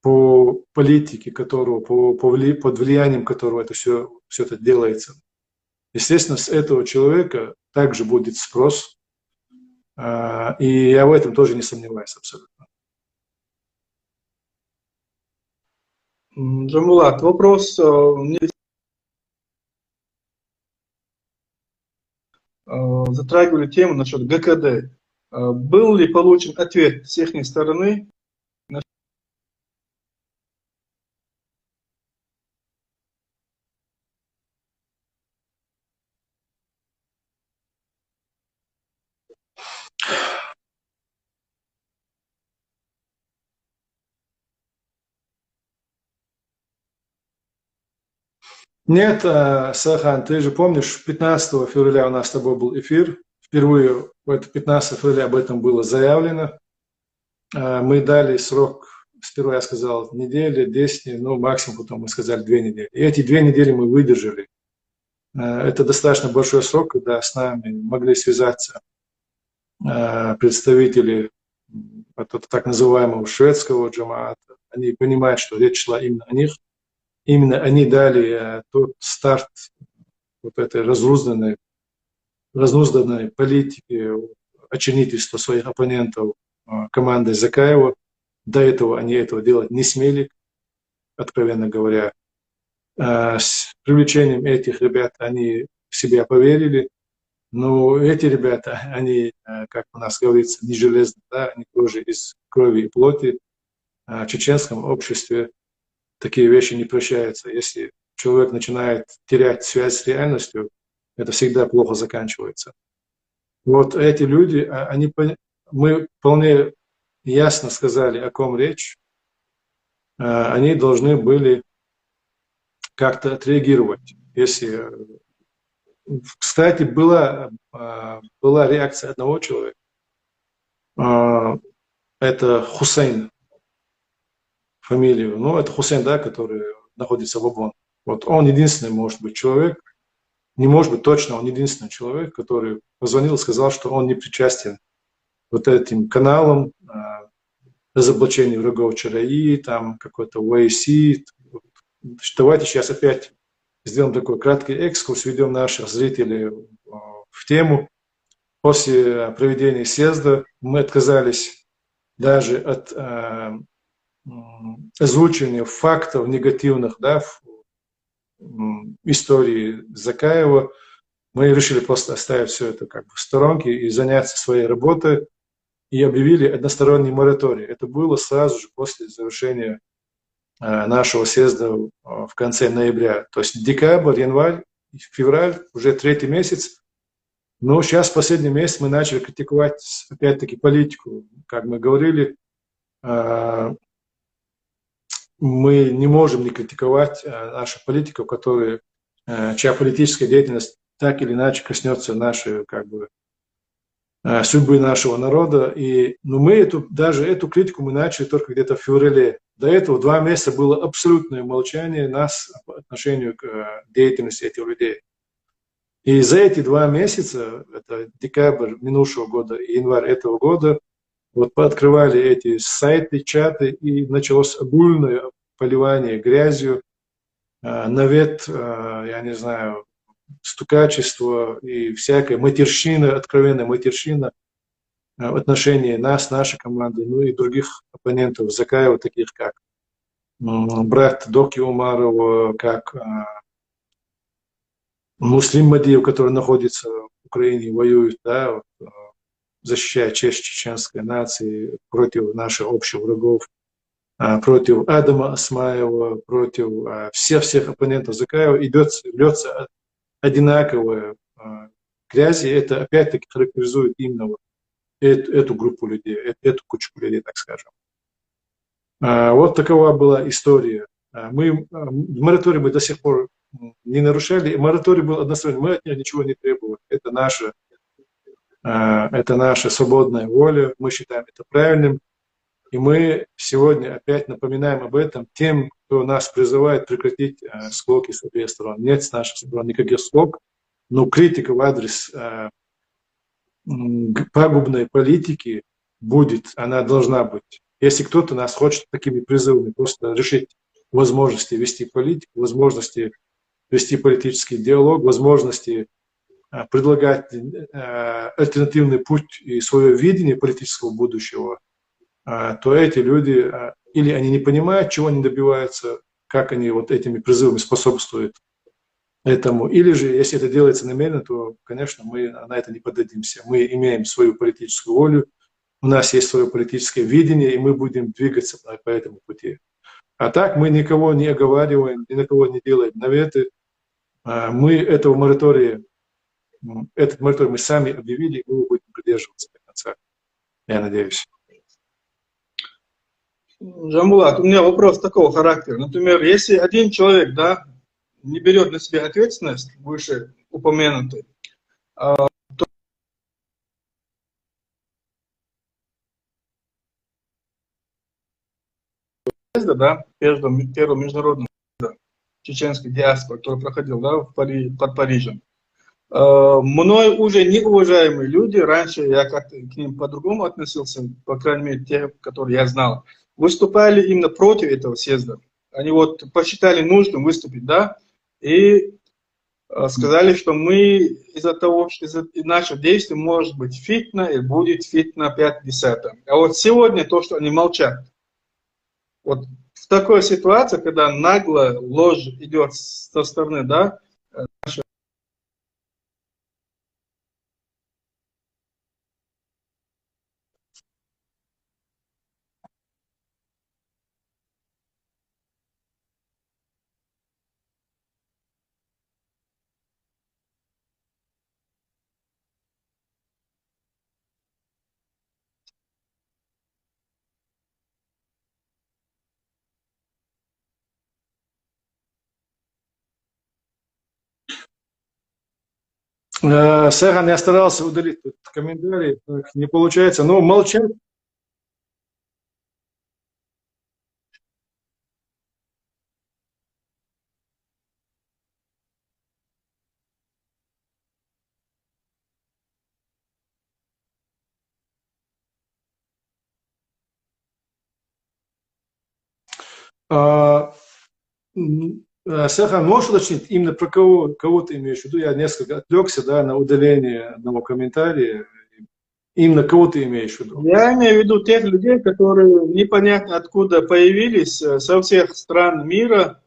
по политике которого, под влиянием которого все это делается. Естественно, с этого человека также будет спрос, и я в этом тоже не сомневаюсь абсолютно. Джамбулат, вопрос, затрагивали тему насчет ГКД. Был ли получен ответ с их стороны? Нет, Сахан, ты же помнишь, 15 февраля у нас с тобой был эфир. Впервые в это 15 февраля об этом было заявлено. Мы дали срок, сперва я сказал неделю, 10 дней, ну максимум потом мы сказали 2 недели. И эти 2 недели мы выдержали. Это достаточно большой срок, когда с нами могли связаться представители так называемого шведского джамаата. Они понимают, что речь шла именно о них. Именно они дали тот старт вот этой разнузданной политики, очернительства своих оппонентов командой Закаева. До этого они этого делать не смели, откровенно говоря. С привлечением этих ребят они в себя поверили. Но эти ребята, они, как у нас говорится, не железные, да, они тоже из крови и плоти. В чеченском обществе такие вещи не прощаются. Если человек начинает терять связь с реальностью, это всегда плохо заканчивается. Вот эти люди, мы вполне ясно сказали, о ком речь. Они должны были как-то отреагировать. Если, кстати, была реакция одного человека. Это Хусейн, фамилию. Ну, это Хусейн, да, который находится в ОБОН. Вот он единственный, может быть, человек, не может быть точно, он единственный человек, который позвонил и сказал, что он не причастен вот этим каналам разоблачения врагов ЧРИ, там какой-то ОАСИ. Давайте сейчас опять сделаем такой краткий экскурс, введем наших зрителей в тему. После проведения съезда мы отказались даже от озвучивания фактов негативных, да, в истории Закаева. Мы решили просто оставить все это как бы в сторонке и заняться своей работой, и объявили односторонний мораторий. Это было сразу же после завершения нашего съезда в конце ноября. То есть декабрь, январь, февраль, уже 3-й месяц. Но сейчас, в последний месяц, мы начали критиковать, опять-таки, политику. Как мы говорили, мы не можем не критиковать нашу политику, чья политическая деятельность так или иначе коснется нашей, как бы, судьбы нашего народа. Но мы даже эту критику мы начали только где-то в феврале. До этого 2 месяца было абсолютное молчание нас по отношению к деятельности этих людей. И за эти 2 месяца, это декабрь минувшего года и январь этого года, вот пооткрывали эти сайты, чаты, и началось огульное поливание грязью, навет, я не знаю, стукачество и всякая матерщина, откровенная матерщина в отношении нас, нашей команды, ну и других оппонентов Закаева, таких как брат Доки Умарова, как Муслим Мадиев, который находится в Украине, воюет, да, защищая честь чеченской нации против наших общих врагов, против Адама Асмаева, против всех оппонентов Закаева, льется одинаковая грязь, и это опять-таки характеризует именно вот эту группу людей, эту кучку людей, так скажем. Вот такова была история. Мораторий мы до сих пор не нарушали. Мораторий был односторонний, мы от него ничего не требовали. Это наша свободная воля, мы считаем это правильным. И мы сегодня опять напоминаем об этом тем, кто нас призывает прекратить склоки с обеих сторон. Нет с нашей стороны никаких склок, но критика в адрес пагубной политики будет, она должна быть. Если кто-то нас хочет такими призывами просто решить возможности вести политику, возможности вести политический диалог, возможности предлагать альтернативный путь и свое видение политического будущего, то эти люди, или они не понимают, чего они добиваются, как они вот этими призывами способствуют этому, или же, если это делается намеренно, то, конечно, мы на это не поддадимся. Мы имеем свою политическую волю, у нас есть свое политическое видение, и мы будем двигаться по этому пути. А так мы никого не оговариваем, ни на кого не делаем наветы. Мы этот мораторий мы сами объявили, и мы будем придерживаться до конца, я надеюсь. Жамбулат, у меня вопрос такого характера. Например, если один человек, да, не берет на себя ответственность, выше упомянутой, да, первого международного чеченской диаспоры, который проходил, да, под Парижем. Мной уже неуважаемые люди, раньше я как-то к ним по-другому относился, по крайней мере, те, которые я знал, выступали именно против этого съезда. Они вот посчитали нужным выступить, да, и сказали, что мы из-за того, что из-за наших действий может быть фитна и будет фитна 5-10. А вот сегодня то, что они молчат, вот в такой ситуации, когда нагло ложь идет со стороны, да, Сахан, я старался удалить тут комментарии, так не получается. Но молчать. Сахан, можешь уточнить, именно про кого ты имеешь в виду? Я несколько отвлекся, да, на удаление одного комментария. Именно кого ты имеешь в виду? я имею в виду тех людей, которые непонятно откуда появились со всех стран мира.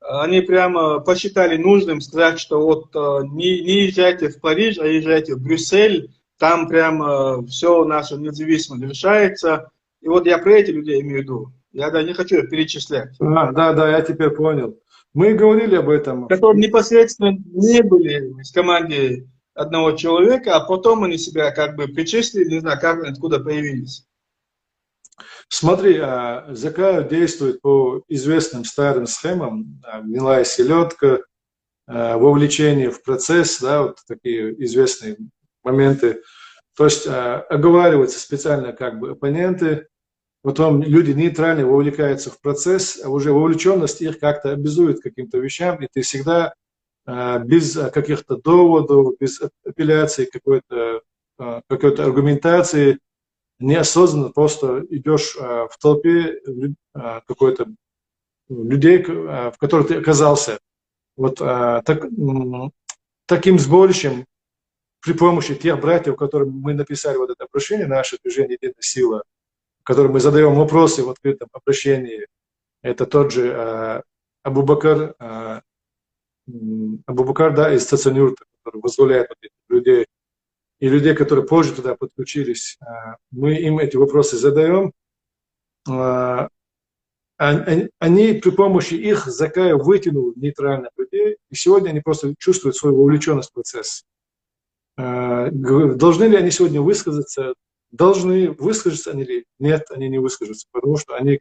Они прямо посчитали нужным сказать, что вот не езжайте в Париж, а езжайте в Брюссель. Там прямо все наше независимость решается. И вот я про этих людей имею в виду. Я даже не хочу их перечислять. Да, я теперь понял. Мы говорили об этом. Которые непосредственно не были в команде одного человека, а потом они себя как бы причислили, не знаю, как откуда появились. Смотри, Закаев действует по известным старым схемам, гнилая селедка, вовлечение в процесс, да, вот такие известные моменты. То есть оговариваются специально как бы оппоненты, потом люди нейтрально вовлекаются в процесс, а уже вовлеченность их как-то обязует к каким-то вещам, и ты всегда без каких-то доводов, без апелляции какой-то аргументации, неосознанно просто идешь в толпе какой-то людей, в которых ты оказался. Вот таким сборищем при помощи тех братьев, которым мы написали вот это обращение, наше движение «Единая сила», которым мы задаем вопросы в открытом обращении, это тот же Абу-Бакр, да, из Цацанюрта, который возглавляет вот этих людей, и людей, которые позже туда подключились, мы им эти вопросы задаем. Они при помощи их Закаев вытянул нейтральных людей, и сегодня они просто чувствуют свою вовлеченность в процесс. Должны ли они сегодня высказаться? Должны. Высказаться они ли? Нет, они не выскажутся, потому что они,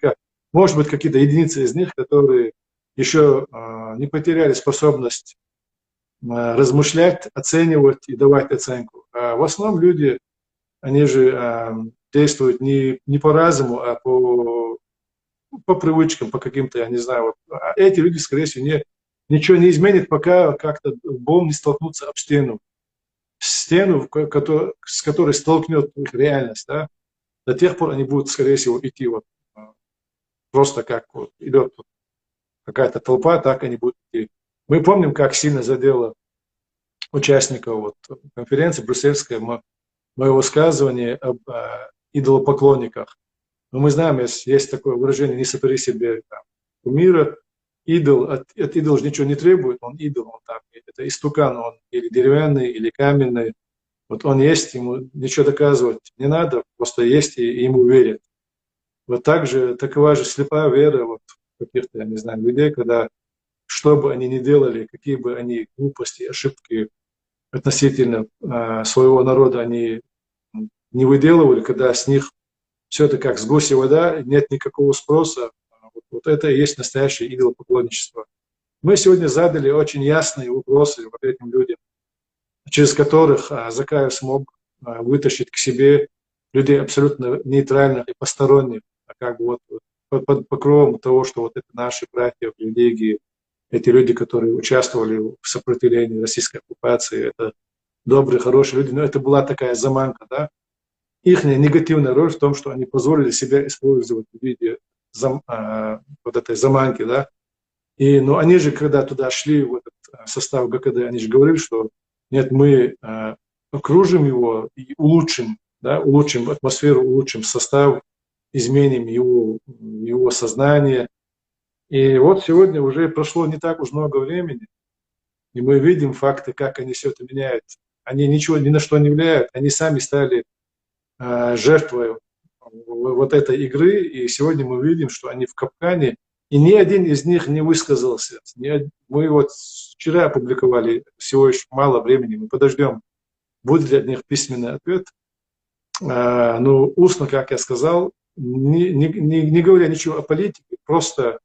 может быть, какие-то единицы из них, которые еще не потеряли способность размышлять, оценивать и давать оценку. А в основном люди, они же действуют не по разуму, а по привычкам, по каким-то, я не знаю. Вот. А эти люди, скорее всего, ничего не изменят, пока как-то лбом не столкнутся об стену. Стену, с которой столкнет их реальность. Да? До тех пор они будут, скорее всего, идти вот, просто как вот, идет какая-то толпа, так они будут идти. Мы помним, как сильно задело участников вот, конференции брюссельской мое высказывание об идолопоклонниках. Но мы знаем, есть такое выражение «не сотвори себе кумира». Идол, от идола же ничего не требует, он идол, он там, это истукан, он или деревянный, или каменный. Вот он есть, ему ничего доказывать не надо, просто есть и ему верят. Вот такова же слепая вера вот, каких-то, я не знаю, людей, когда что бы они ни делали, какие бы они глупости, ошибки относительно своего народа они не выделывали, когда с них все это как с гуси вода, нет никакого спроса. Вот это и есть настоящее идолопоклонничество. Мы сегодня задали очень ясные вопросы вот этим людям, через которых Закаев смог вытащить к себе людей абсолютно нейтральных и посторонних, как бы вот под покровом того, что вот это наши братья в религии, эти люди, которые участвовали в сопротивлении российской оккупации, это добрые, хорошие люди, но это была такая заманка, да. Их негативная роль в том, что они позволили себя использовать в виде вот этой заманки, да. Но они же, когда туда шли, в этот состав ГКД, они же говорили, что нет, мы окружим его и улучшим, да, улучшим атмосферу, улучшим состав, изменим его сознание. И вот сегодня уже прошло не так уж много времени, и мы видим факты, как они все это меняют. Они ничего ни на что не влияют, они сами стали жертвой вот этой игры, и сегодня мы видим, что они в капкане, и ни один из них не высказался. Мы вот вчера опубликовали, всего еще мало времени, мы подождем, будет ли от них письменный ответ. Но устно, как я сказал, не говоря ничего о политике, просто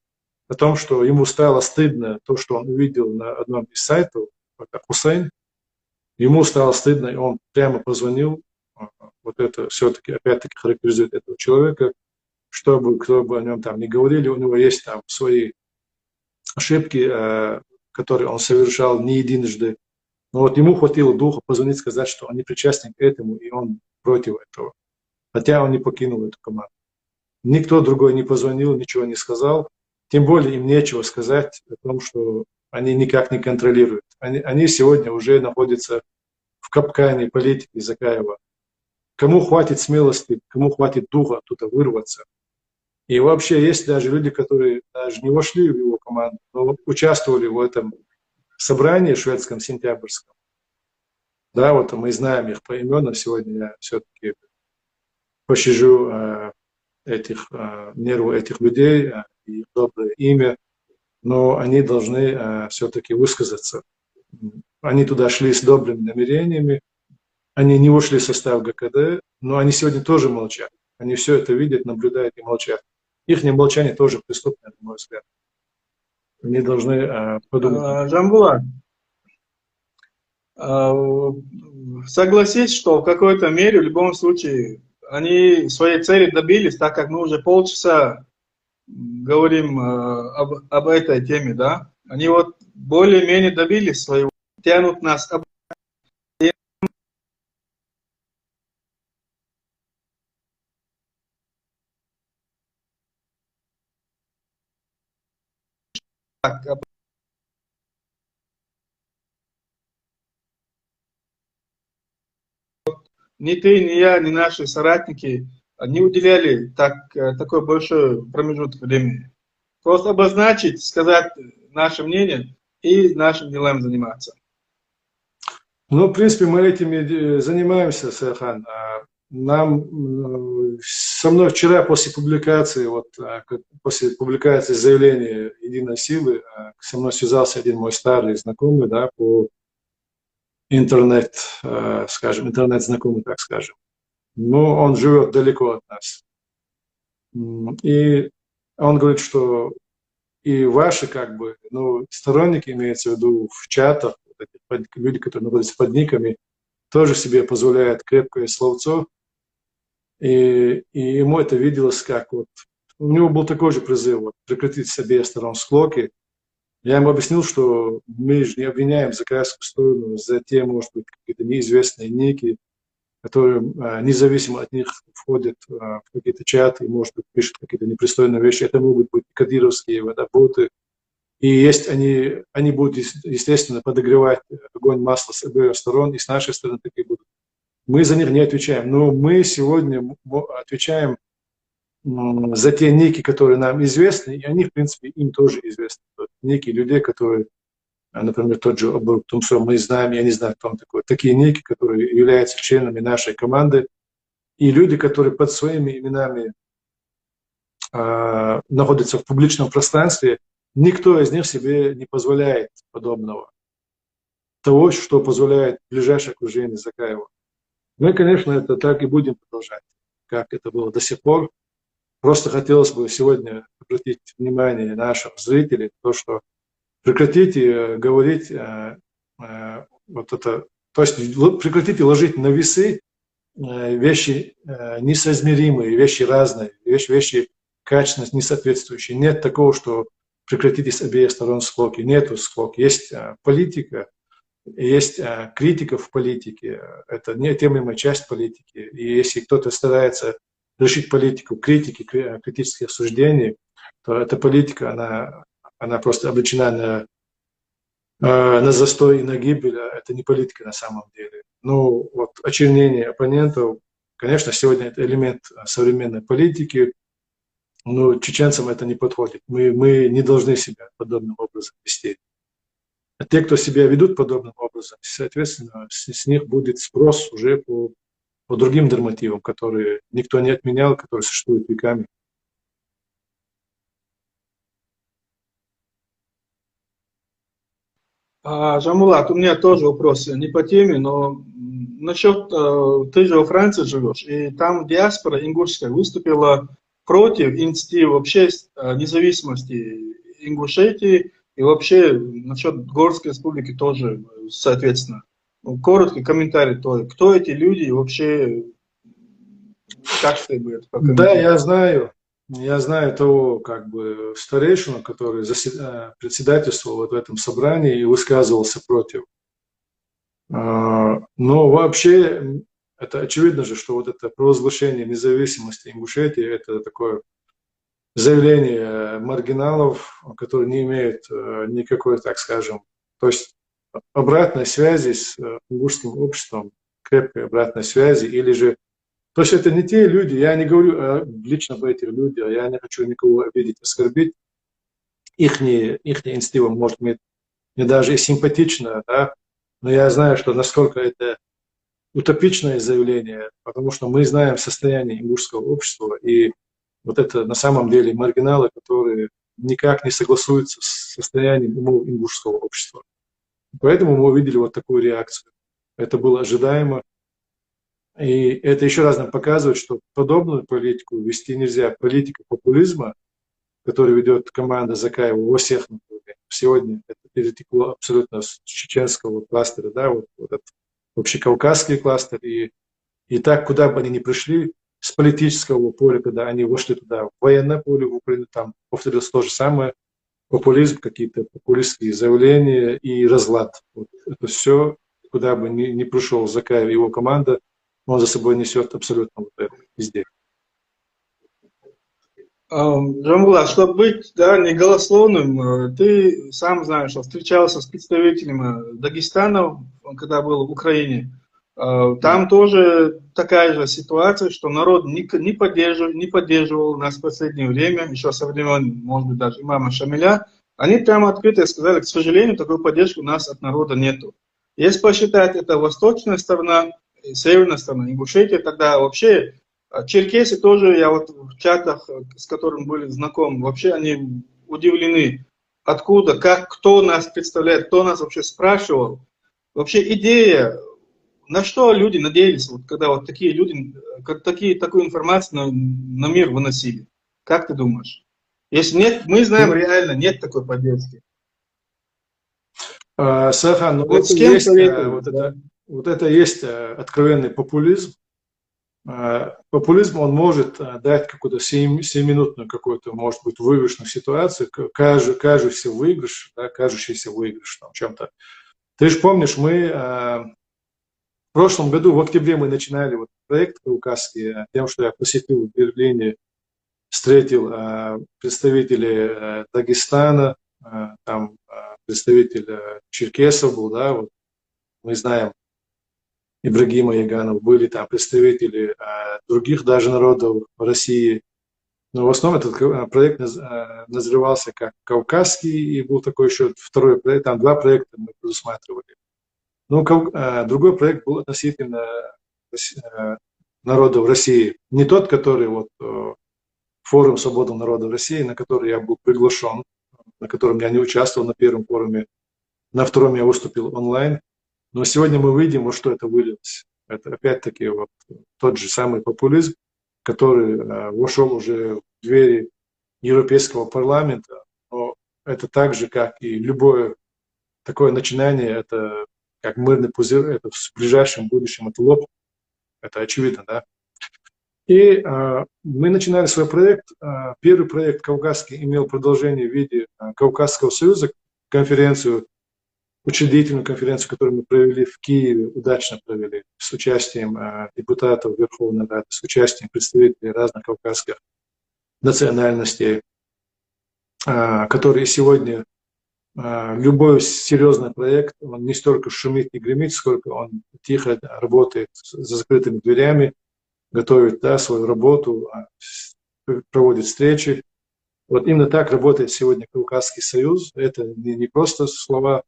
о том, что ему стало стыдно то, что он увидел на одном из сайтов, это Хусейн, ему стало стыдно, и он прямо позвонил, вот это все-таки опять-таки характеризует этого человека, чтобы кто бы о нем там не говорили, у него есть там свои ошибки, которые он совершал не единожды. Но вот ему хватило духа позвонить, сказать, что он не причастен к этому, и он против этого. Хотя он не покинул эту команду. Никто другой не позвонил, ничего не сказал. Тем более им нечего сказать о том, что они никак не контролируют. Они сегодня уже находятся в капкане политики Закаева. Кому хватит смелости, кому хватит духа оттуда вырваться. И вообще есть даже люди, которые даже не вошли в его команду, но участвовали в этом собрании шведском сентябрьском. Да, вот мы знаем их поименно. Сегодня я все-таки пощажу нервы этих людей, их доброе имя, но они должны все-таки высказаться. Они туда шли с добрыми намерениями, они не вошли в состав ГКД, но они сегодня тоже молчат. Они все это видят, наблюдают и молчат. Их молчание тоже преступное, на мой взгляд. Они должны подумать. Жамбулат, согласись, что в какой-то мере, в любом случае, они своей цели добились, так как мы уже полчаса говорим об этой теме, да? Они вот более-менее добились своего, тянут нас обратно. Ни ты, ни я, ни наши соратники не уделяли такой большой промежуток времени. Просто обозначить, сказать наше мнение и нашим делом заниматься. Ну, в принципе, мы этими занимаемся, Сайхан. Со мной вчера после публикации заявления «Единой силы», со мной связался один мой старый знакомый, да, по интернет-знакомый, так скажем. Но он живет далеко от нас. И он говорит, что и ваши, сторонники, имеется в виду в чатах, люди, которые находятся под никами, тоже себе позволяют крепкое словцо. И ему это виделось как у него был такой же призыв прекратить с обеих сторон склоки. Я ему объяснил, что мы же не обвиняем закаевскую сторону за те, может быть, какие-то неизвестные ники, которые независимо от них входят в какие-то чаты и, может быть, пишут какие-то непристойные вещи. Это могут быть кадировские боты. И есть они будут, естественно, подогревать огонь масла с обеих сторон, и с нашей стороны такие будут. Мы за них не отвечаем. Но мы сегодня отвечаем за те ники, которые нам известны, и они, в принципе, им тоже известны. Ники людей, которые, например, тот же Абур Тумсо, мы знаем, я не знаю, кто он такой. Такие ники, которые являются членами нашей команды, и люди, которые под своими именами находятся в публичном пространстве, никто из них себе не позволяет подобного. Того, что позволяет ближайшее окружение Закаева. Мы, конечно, это так и будем продолжать, как это было до сих пор. Просто хотелось бы сегодня обратить внимание наших зрителей на то, что прекратите говорить вот это, то есть прекратите ложить на весы вещи несоизмеримые, вещи разные, вещи качественно несоответствующие. Нет такого, что прекратите с обеих сторон склоки. Нету склок. Есть политика, есть критика в политике. Это неотъемлемая часть политики. И если кто-то старается решить политику критики, критических суждений, то эта политика, она просто обречена на застой и на гибель. Это не политика на самом деле. Ну, вот очернение оппонентов, конечно, сегодня это элемент современной политики, но чеченцам это не подходит. Мы не должны себя подобным образом вести. А те, кто себя ведут подобным образом, соответственно, с них будет спрос уже по другим нормативам, которые никто не отменял, которые существуют веками. Жамулат, у меня тоже вопрос не по теме, но насчет, ты же во Франции живешь, и там диаспора ингушская выступила против инициативы вообще независимости Ингушетии и вообще насчет Горской республики тоже, соответственно. Короткий комментарий, кто эти люди и вообще, как ты бы это прокомментировал? Да, я знаю того как бы старейшину, который председательствовал в этом собрании и высказывался против. Но вообще это очевидно же, что вот это провозглашение независимости Ингушетии – это такое заявление маргиналов, которые не имеют никакой, так скажем, то есть обратной связи с ингушским обществом, крепкой обратной связи, или же, то есть это не те люди, я не говорю лично об этих людях, я не хочу никого обидеть, оскорбить, их инициатива может быть мне даже и симпатична, да, но я знаю, что насколько это утопичное заявление, потому что мы знаем состояние ингушского общества, и вот это на самом деле маргиналы, которые никак не согласуются с состоянием умов ингушского общества. Поэтому мы увидели вот такую реакцию. Это было ожидаемо. И это еще раз нам показывает, что подобную политику вести нельзя. Политика популизма, которую ведет команда Закаева во всех направлениях. Сегодня это перетекло абсолютно с чеченского кластера, да, вот этот общекавказский кластер. И так, куда бы они ни пришли, с политического поля, когда они вошли туда, в военное поле, в Украину, там повторилось то же самое, популизм, какие-то популистские заявления и разлад. Вот это все, куда бы ни пришел Закаев и его команда, он за собой несет абсолютно вот это везде. Джамбулат, чтобы быть не голословным, ты сам знаешь, что встречался с представителями Дагестана, когда был в Украине. Там тоже такая же ситуация, что народ не поддерживал нас в последнее время, еще со времен, может быть, даже имама Шамиля. Они прямо открыто сказали, к сожалению, такой поддержки у нас от народа нету. Если посчитать, это восточная сторона, северная сторона, Ингушетия, тогда вообще черкесы тоже, я вот в чатах, с которыми были знакомы, вообще они удивлены, откуда, как, кто нас представляет, кто нас вообще спрашивал. Вообще идея, на что люди надеялись, вот, когда вот такие люди такую информацию на мир выносили? Как ты думаешь? Если нет, мы знаем реально, нет такой поддержки. Сахан, вот с кем вот это есть откровенный популизм. Популизм, он может дать какую-то 7-минутную какую-то, может быть, выигрышную ситуацию, кажущийся выигрыш, да, кажущийся выигрыш в чем-то. Ты же помнишь, мы в прошлом году, в октябре, мы начинали вот проект кавказский, тем, что я посетил в Берлине, встретил представителей Дагестана, там представитель черкесов был, да, вот мы знаем, Ибрагима Яганов, были там представители других даже народов России. Но в основном этот проект назывался как Кавказский, и был такой еще второй проект, там 2 проекта мы предусматривали. Но другой проект был относительно народов России. Не тот, который вот форум свободного народа России, на который я был приглашен, на котором я не участвовал на первом форуме, на втором я выступил онлайн. Но сегодня мы видим, во что это вылилось. Это опять-таки вот тот же самый популизм, который вошел уже в двери Европейского парламента. Но это так же, как и любое такое начинание, это как мыльный пузырь, это в ближайшем будущем это лопнет, это очевидно, да. И мы начинали свой проект. Первый проект «Кавказский» имел продолжение в виде Кавказского союза, конференцию, учредительную конференцию, которую мы провели в Киеве, удачно провели, с участием депутатов Верховной Рады, с участием представителей разных кавказских национальностей, которые сегодня, любой серьезный проект, он не столько шумит и гремит, сколько он тихо работает за закрытыми дверями, готовит, да, свою работу, проводит встречи. Вот именно так работает сегодня Кавказский союз. Это не просто слова,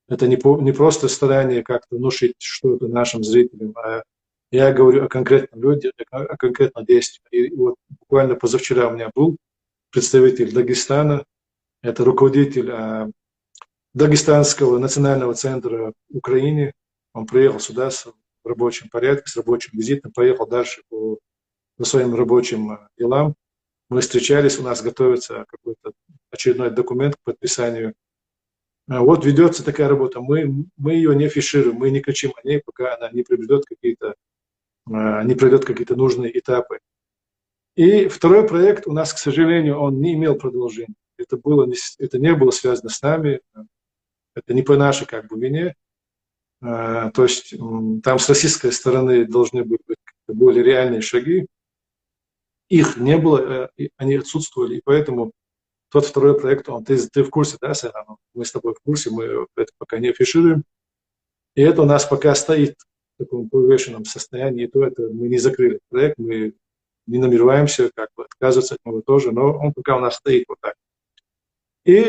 это не просто старание как-то внушить что-то нашим зрителям, а я говорю о конкретном людях, о конкретном действии. И вот буквально позавчера у меня был представитель Дагестана, это руководитель Дагестанского национального центра в Украине. Он приехал сюда в рабочем порядке, с рабочим визитом, поехал дальше по своим рабочим делам. Мы встречались, у нас готовится какой-то очередной документ к подписанию. Вот ведется такая работа. Мы ее не афишируем, мы не кричим о ней, пока она не пройдет какие-то нужные этапы. И второй проект у нас, к сожалению, он не имел продолжения. Это не было связано с нами, это не по нашей как бы вине. То есть там с российской стороны должны быть более реальные шаги. Их не было, они отсутствовали, и поэтому тот второй проект, ты в курсе, да, Сайран? Мы с тобой в курсе, мы это пока не афишируем. И это у нас пока стоит в таком повешенном состоянии, и то это мы не закрыли проект, мы не намереваемся как бы отказываться от него тоже, но он пока у нас стоит вот так. И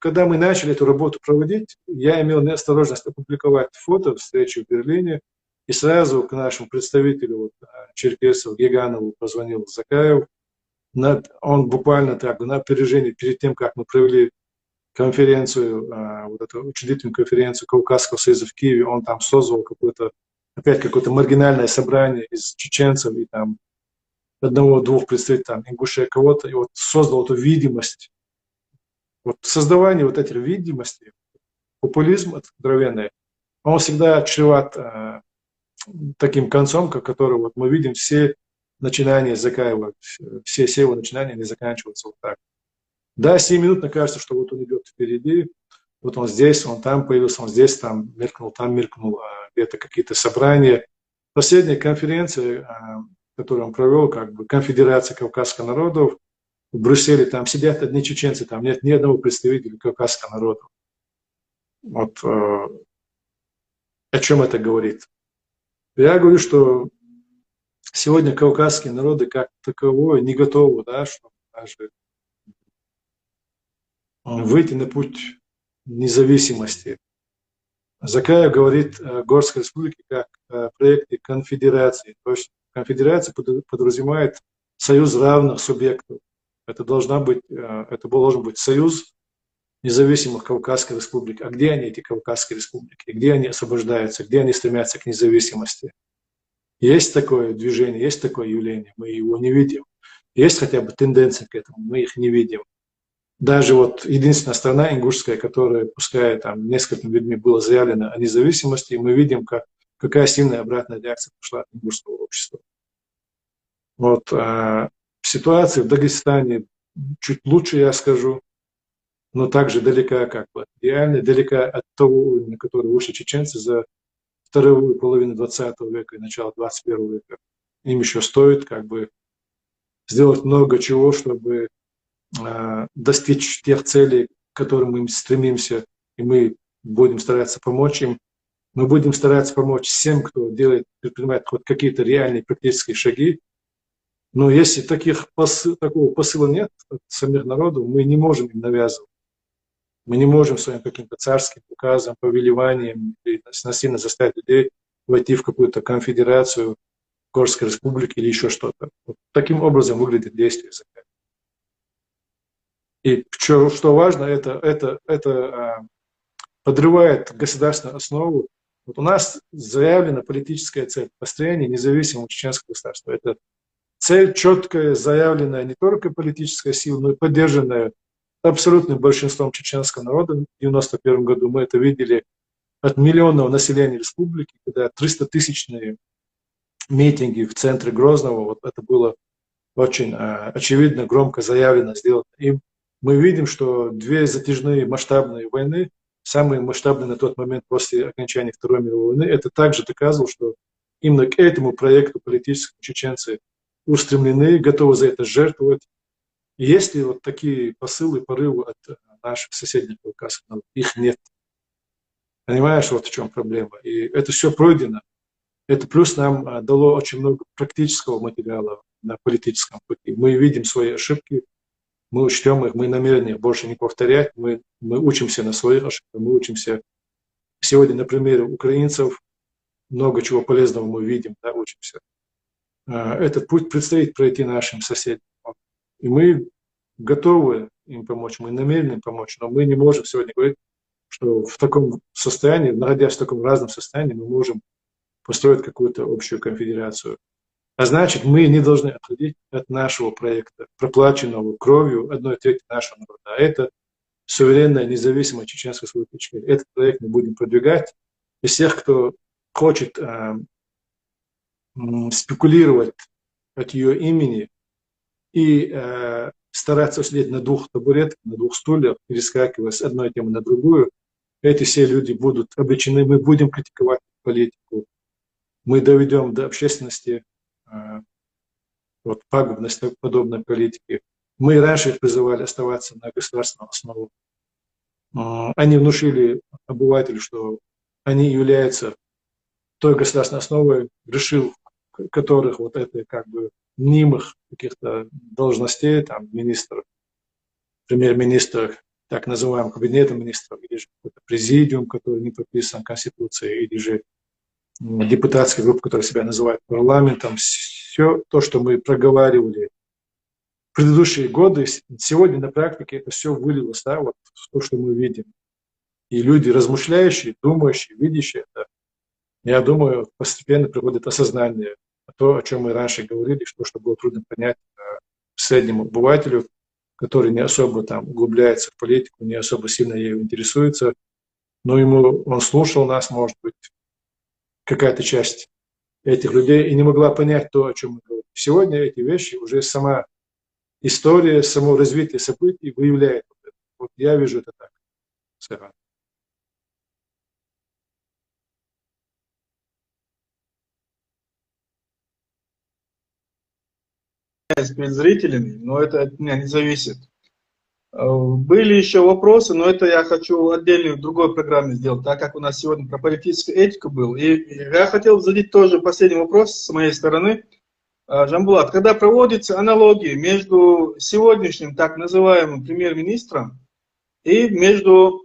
когда мы начали эту работу проводить, я имел неосторожность опубликовать фото встречи в Берлине, и сразу к нашему представителю Черкесову Гиганову позвонил Закаев. Он буквально так, на опережении, перед тем, как мы провели конференцию, вот эту учредительную конференцию Кавказского союза в Киеве, он там создал опять какое-то маргинальное собрание из чеченцев и там одного-двух представителей, там, ингушей кого-то, и вот создал эту видимость. Вот создавание вот этих видимостей, популизм откровенный, он всегда чреват таким концом, который вот мы видим, все начинания Закаева, все его начинания не заканчиваются вот так. Да, 7-минутно кажется, что вот он идет впереди, вот он здесь, он там появился, он здесь, там мелькнул, где-то какие-то собрания. Последняя конференция, которую он провел, как бы Конфедерация кавказских народов, в Брюсселе, там сидят одни чеченцы, там нет ни одного представителя кавказского народа. Вот о чем это говорит? Я говорю, что сегодня кавказские народы как таковое не готовы, да, чтобы даже выйти на путь независимости. Закаев говорит о Горской республике как о проекте конфедерации. То есть конфедерация подразумевает союз равных субъектов. Это должен быть союз независимых Кавказских республик. А где они, эти Кавказские республики? Где они освобождаются? Где они стремятся к независимости? Есть такое движение, есть такое явление, мы его не видим. Есть хотя бы тенденции к этому, мы их не видим. Даже вот единственная страна ингушская, которая, пускай там несколькими людьми было заявлено о независимости, мы видим, какая сильная обратная реакция пошла от ингушского общества. Вот ситуация в Дагестане чуть лучше, я скажу, но также далека как бы идеальная, далека от того уровня, который вышли чеченцы за вторую половину 20 века и начало 21 века. Им еще стоит как бы сделать много чего, чтобы достичь тех целей, к которым мы стремимся, и мы будем стараться помочь им. Мы будем стараться помочь всем, кто предпринимает хоть какие-то реальные практические шаги. Но если такого посыла нет от самих народов, мы не можем им навязывать. Мы не можем своим каким-то царским указом, повелеванием насильно заставить людей войти в какую-то конфедерацию Горской республики или еще что-то. Вот таким образом выглядит действие Закаева. И что важно, это подрывает государственную основу. Вот у нас заявлена политическая цель построения независимого чеченского государства. Это цель четкая, заявленная не только политической силой, но и поддержанная абсолютным большинством чеченского народа в 1991 году. Мы это видели от миллионного населения республики, когда 300-тысячные митинги в центре Грозного, вот это было очень очевидно, громко заявлено, сделано. И мы видим, что две затяжные масштабные войны, самые масштабные на тот момент после окончания Второй мировой войны, это также доказывало, что именно к этому проекту политическому чеченцы устремлены, готовы за это жертвовать. И если вот такие посылы, порывы от наших соседних кавказских народов, их нет. Понимаешь, вот в чем проблема. И это все пройдено. Это плюс нам дало очень много практического материала на политическом пути. Мы видим свои ошибки, мы учтем их, мы намерены больше не повторять, мы учимся на своих ошибках, мы учимся сегодня на примере украинцев, много чего полезного мы видим, да, учимся. Этот путь предстоит пройти нашим соседям. И мы готовы им помочь, мы намерены им помочь, но мы не можем сегодня говорить, что в таком состоянии, находясь в таком разном состоянии, мы можем построить какую-то общую конфедерацию. А значит, мы не должны отходить от нашего проекта, проплаченного кровью 1/3 нашего народа. А это суверенная, независимая чеченская республика. Этот проект мы будем продвигать. И всех, кто хочет спекулировать от ее имени и стараться сидеть на двух табуретках, на двух стульях, перескакивая с одной темы на другую, эти все люди будут обречены. Мы будем критиковать политику. Мы доведем до общественности вот, пагубность подобной политики. Мы раньше их призывали оставаться на государственную основу. Они внушили обывателю, что они являются той государственной основой, решил которых вот это как бы мнимых каких-то должностей, там, министров, премьер-министр, так называемым кабинетом министров, или же какой-то президиум, который не прописан в Конституции, или же депутатская группа, которая себя называет парламентом. Все то, что мы проговаривали в предыдущие годы, сегодня на практике это все вылилось, да, вот в то, что мы видим. И люди, размышляющие, думающие, видящие это, я думаю, постепенно приходит осознание то, о чем мы раньше говорили, что было трудно понять среднему обывателю, который не особо там углубляется в политику, не особо сильно ею интересуется, но он слушал нас, может быть, какая-то часть этих людей и не могла понять то, о чем мы говорим. Сегодня эти вещи уже сама история, само развитие событий выявляет. Вот я вижу это так. Сара. Перед зрителями, но это от меня не зависит. Были еще вопросы, но это я хочу отдельно в другой программе сделать, так как у нас сегодня про политическую этику был. И я хотел задать тоже последний вопрос с моей стороны. Жанбулат, когда проводятся аналогии между сегодняшним так называемым премьер-министром и между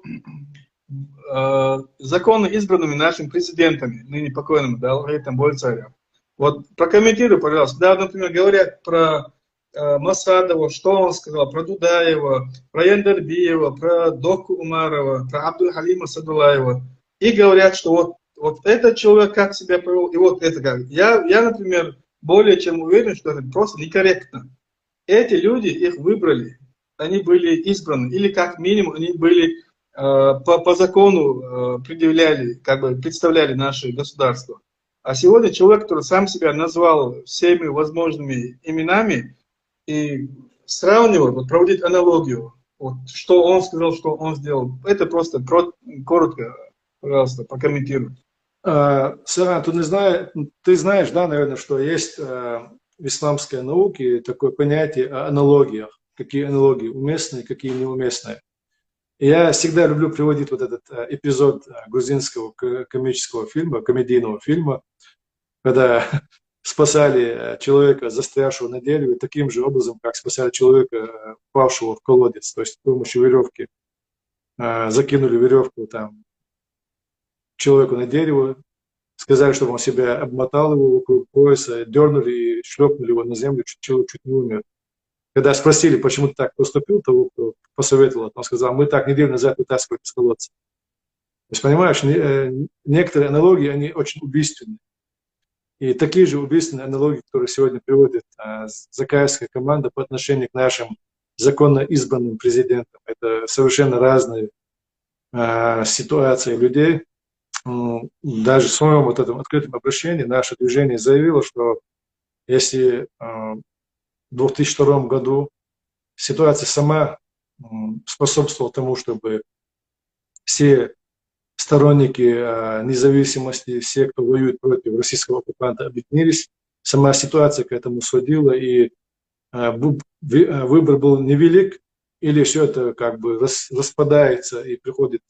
законно избранными нашими президентами, ныне покойными, да, Алгайтом Больцарем. Вот прокомментируй, пожалуйста. Да, например, говорят про Масадова, что он сказал, про Дудаева, про Яндарбиева, про Доку Умарова, про Абдуль-Халима Садулаева. И говорят, что вот этот человек как себя повел, и вот это как. Я, например, более чем уверен, что это просто некорректно. Эти люди, их выбрали, они были избраны, или как минимум они были по закону предъявляли, как бы представляли наше государство. А сегодня человек, который сам себя назвал всеми возможными именами и сравнивал, вот проводить аналогию, вот, что он сказал, что он сделал, это просто коротко, пожалуйста, прокомментируй. Саран, ты знаешь, да, наверное, что есть в исламской науке такое понятие о аналогиях. Какие аналогии уместные, какие неуместные. И я всегда люблю приводить вот этот эпизод грузинского комического фильма, комедийного фильма, когда спасали человека, застрявшего на дереве, таким же образом, как спасали человека, упавшего в колодец. То есть с помощью веревки закинули веревку там человеку на дерево, сказали, чтобы он себя обмотал его вокруг пояса, дернули и шлепнули его на землю, человек чуть не умер. Когда спросили, почему ты так поступил, того, кто посоветовал, он сказал, мы так неделю назад вытаскивали из колодца. То есть, понимаешь, некоторые аналогии, они очень убийственны. И такие же убийственные аналогии, которые сегодня приводит закаевская команда по отношению к нашим законно избранным президентом. Это совершенно разные ситуации людей. Даже в своем вот этом открытом обращении наше движение заявило, что если в 2002 году ситуация сама способствовала тому, чтобы все сторонники независимости, все, кто воюет против российского оккупанта, объединились, сама ситуация к этому сводила, и выбор был невелик, или все это как бы распадается и приходит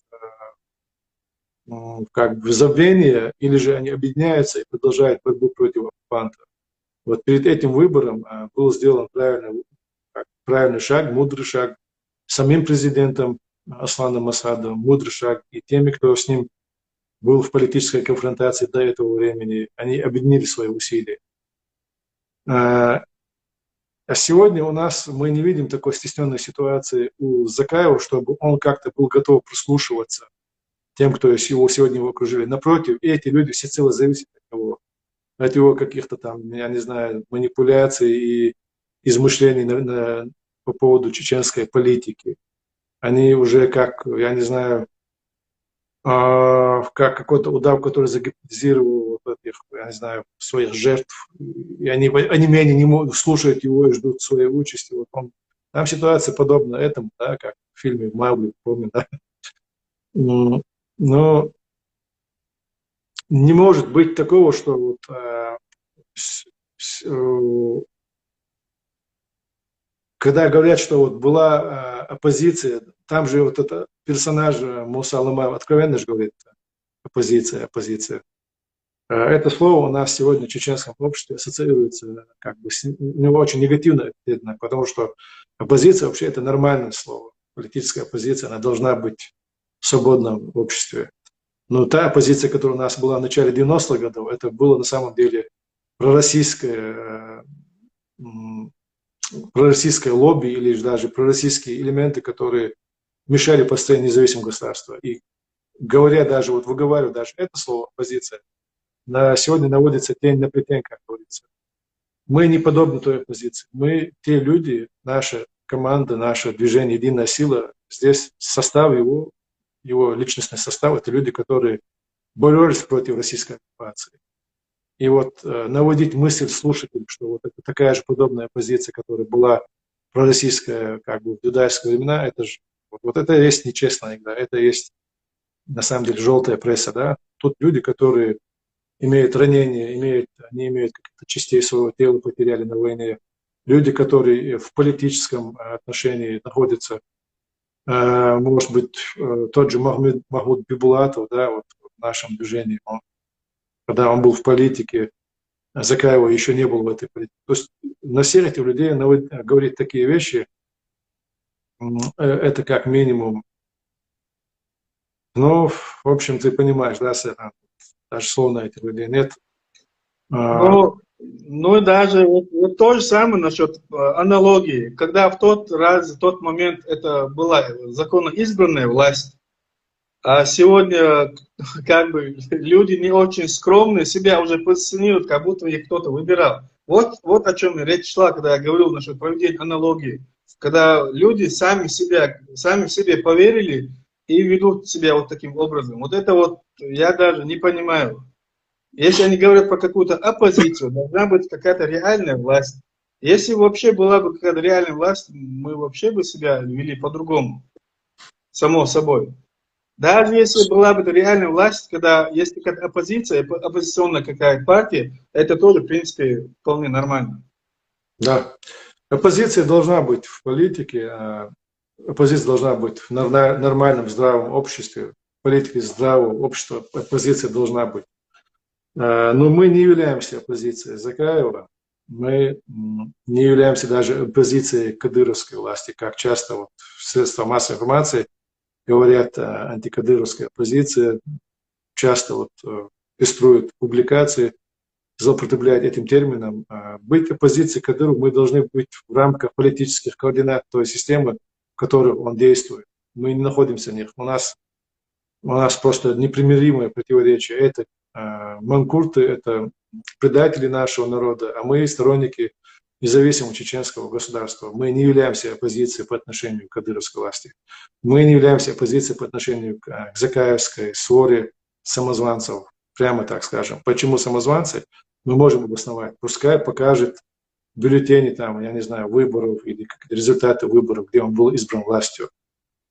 как бы в забвение, или же они объединяются и продолжают борьбу против оккупанта. Вот перед этим выбором был сделан правильный шаг, мудрый шаг самим президентом Асланом Асадом, мудрый шаг и теми, кто с ним был в политической конфронтации до этого времени. Они объединили свои усилия. А сегодня у нас мы не видим такой стесненной ситуации у Закаева, чтобы он как-то был готов прислушиваться тем, кто его сегодня его окружили. Напротив, эти люди всецело зависят от его каких-то там, я не знаю, манипуляций и измышлений по поводу чеченской политики. Они уже как, я не знаю, как какой-то удав, который загипнотизировал вот этих, я не знаю, своих жертв, и они менее не могут, слушают его и ждут своей участи. Вот там ситуация подобна этому, да, как в фильме «Маугли», помню, да. Но не может быть такого, что вот, когда говорят, что вот была оппозиция, там же вот это персонаж Муса Алмаев откровенно же говорит оппозиция. Это слово у нас сегодня в чеченском обществе ассоциируется как бы у него очень негативно, потому что оппозиция вообще это нормальное слово. Политическая оппозиция, она должна быть в свободном обществе. Но та оппозиция, которая у нас была в начале 90-х годов, это было на самом деле пророссийское лобби или даже пророссийские элементы, которые мешали построению независимого государства. И говоря даже, вот выговаривая даже это слово оппозиция, сегодня наводится тень на плетень, как говорится. Мы не подобны той оппозиции. Мы те люди, наша команда, наше движение «Единая сила», здесь состав его личностный состав, это люди, которые боролись против российской оккупации. И вот наводить мысль слушателям, что вот это такая же подобная оппозиция, которая была пророссийская как бы в дудаевские времена, это же вот это есть нечестная игра, это есть на самом деле желтая пресса, да. Тут люди, которые имеют ранения, они имеют какие-то частей своего тела, потеряли на войне. Люди, которые в политическом отношении находятся, может быть, тот же Махмуд Бибулатов, да, вот в нашем движении, когда он был в политике, Закаева еще не был в этой политике. То есть на всех этих людей говорить такие вещи, это как минимум, ну, в общем, ты понимаешь, да, даже словно этих людей нет. Ну даже вот то же самое насчет аналогии. Когда в тот момент это была законно избранная власть, а сегодня как бы люди не очень скромные, себя уже позиционируют, как будто их кто-то выбирал. Вот о чем речь шла, когда я говорил насчет проведения аналогии. Когда люди сами себе поверили и ведут себя вот таким образом. Вот это вот я даже не понимаю. Если они говорят про какую-то оппозицию, должна быть какая-то реальная власть. Если вообще была бы какая-то реальная власть, мы вообще бы себя вели по-другому. Само собой. Даже если была бы реальная власть, когда есть какая-то оппозиция, оппозиционная какая-то партия, это тоже, в принципе, вполне нормально. Да. Оппозиция должна быть в политике, оппозиция должна быть в нормальном, здравом обществе. В политике здравого общества оппозиция должна быть. Но мы не являемся оппозицией Закаева, мы не являемся даже оппозицией кадыровской власти, как часто вот в средствах массовой информации говорят антикадыровская оппозиция, часто вот пеструют публикации, злоупотребляют этим термином. Быть оппозицией Кадырову мы должны быть в рамках политических координат той системы, в которой он действует. Мы не находимся в них. У нас просто непримиримое противоречие. Это манкурты, это предатели нашего народа, а мы сторонники независимого чеченского государства. Мы не являемся оппозицией по отношению к кадыровской власти. Мы не являемся оппозицией по отношению к Закаевской своре самозванцев. Прямо так скажем. Почему самозванцы? Мы можем обосновать. Пускай покажет бюллетени там, я не знаю, выборов или результаты выборов, где он был избран властью.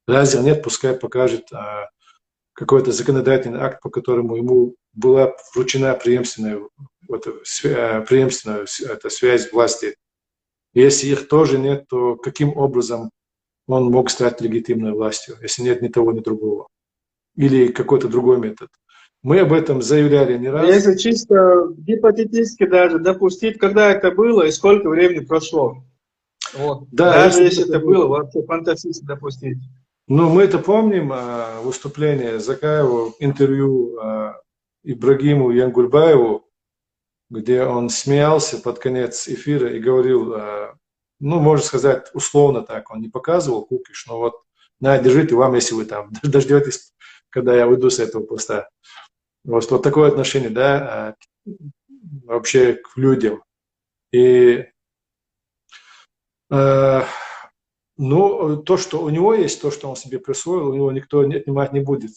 Разве нет, пускай покажет какой-то законодательный акт, по которому ему была вручена преемственная связь власти. Если их тоже нет, то каким образом он мог стать легитимной властью, если нет ни того, ни другого? Или какой-то другой метод? Мы об этом заявляли не раз. Если чисто гипотетически даже допустить, когда это было и сколько времени прошло. Вот. Да, даже если это было, вообще фантастически допустить. Ну, мы это помним, выступление Закаева, интервью Ибрагиму Янгульбаеву, где он смеялся под конец эфира и говорил, ну, можно сказать, условно так, он не показывал Кукиш, но вот, на, держите вам, если вы там дождетесь, когда я уйду с этого поста. Вот такое отношение, да, вообще к людям. И ну, то, что у него есть, то, что он себе присвоил, у него никто отнимать не будет,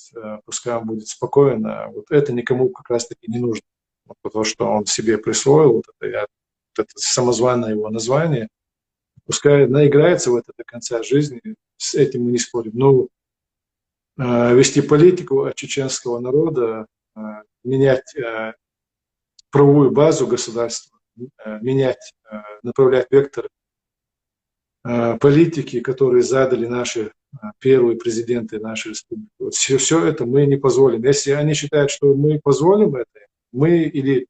пускай он будет спокоен, вот это никому как раз-таки не нужно. Вот то, что он себе присвоил, вот это самозванное его название, пускай наиграется в это до конца жизни, с этим мы не спорим. Но вести политику от чеченского народа, менять правовую базу государства, менять, направлять вектор политики, которые задали наши первые президенты нашей республики. Вот все это мы не позволим. Если они считают, что мы позволим это, мы или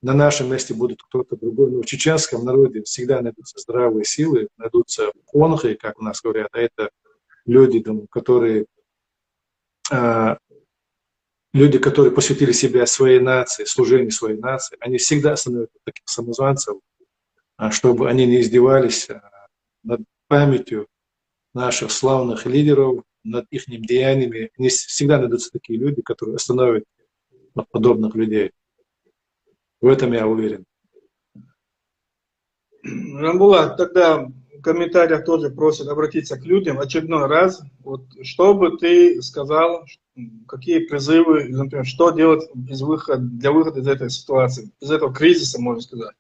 на нашем месте будет кто-то другой. Но в чеченском народе всегда найдутся здравые силы, найдутся онхи, как у нас говорят, а это люди, которые посвятили себя своей нации, служению своей нации, они всегда становятся таких самозванцев, чтобы они не издевались над памятью наших славных лидеров, над их деяниями. Не всегда найдутся такие люди, которые остановят подобных людей. В этом я уверен. Рамбулат, тогда в комментариях тоже просят обратиться к людям очередной раз. Вот, что бы ты сказал, какие призывы, например, что делать для выхода из этой ситуации, из этого кризиса, можно сказать?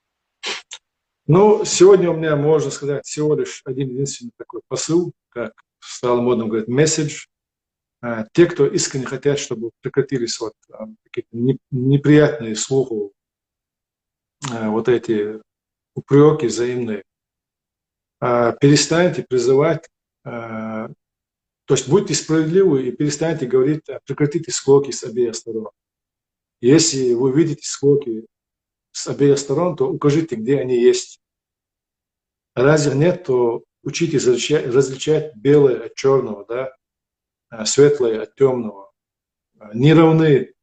Ну, сегодня у меня, можно сказать, всего лишь один единственный такой посыл, как стало модно говорить, месседж. Те, кто искренне хотят, чтобы прекратились вот какие-то неприятные слуху вот эти упреки взаимные, перестаньте призывать, то есть будьте справедливы и перестаньте говорить, прекратите склоки с обеих сторон. Если вы видите склоки с обеих сторон, то укажите, где они есть. Разве нет, то учитесь различать белое от черного, да? Светлое от темного. Не равны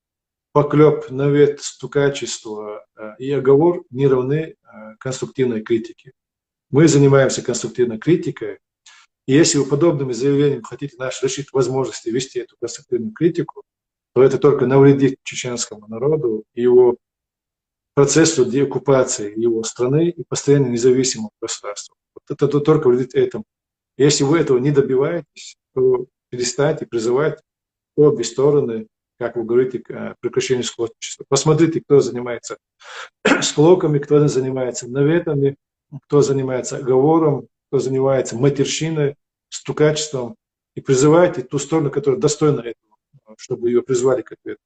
поклеп, навет, стукачество и оговор не равны конструктивной критике. Мы занимаемся конструктивной критикой, и если вы подобными заявлениями хотите лишить возможности вести эту конструктивную критику, то это только навредит чеченскому народу и его процессу деоккупации его страны и постоянно независимого государства. Вот это только вредит этому. Если вы этого не добиваетесь, то перестаньте призывать обе стороны, как вы говорите, к прекращению склочничества. Посмотрите, кто занимается склоками, кто занимается наветами, кто занимается оговором, кто занимается матерщиной, стукачеством, и призывайте ту сторону, которая достойна этого, чтобы ее призвали к ответу.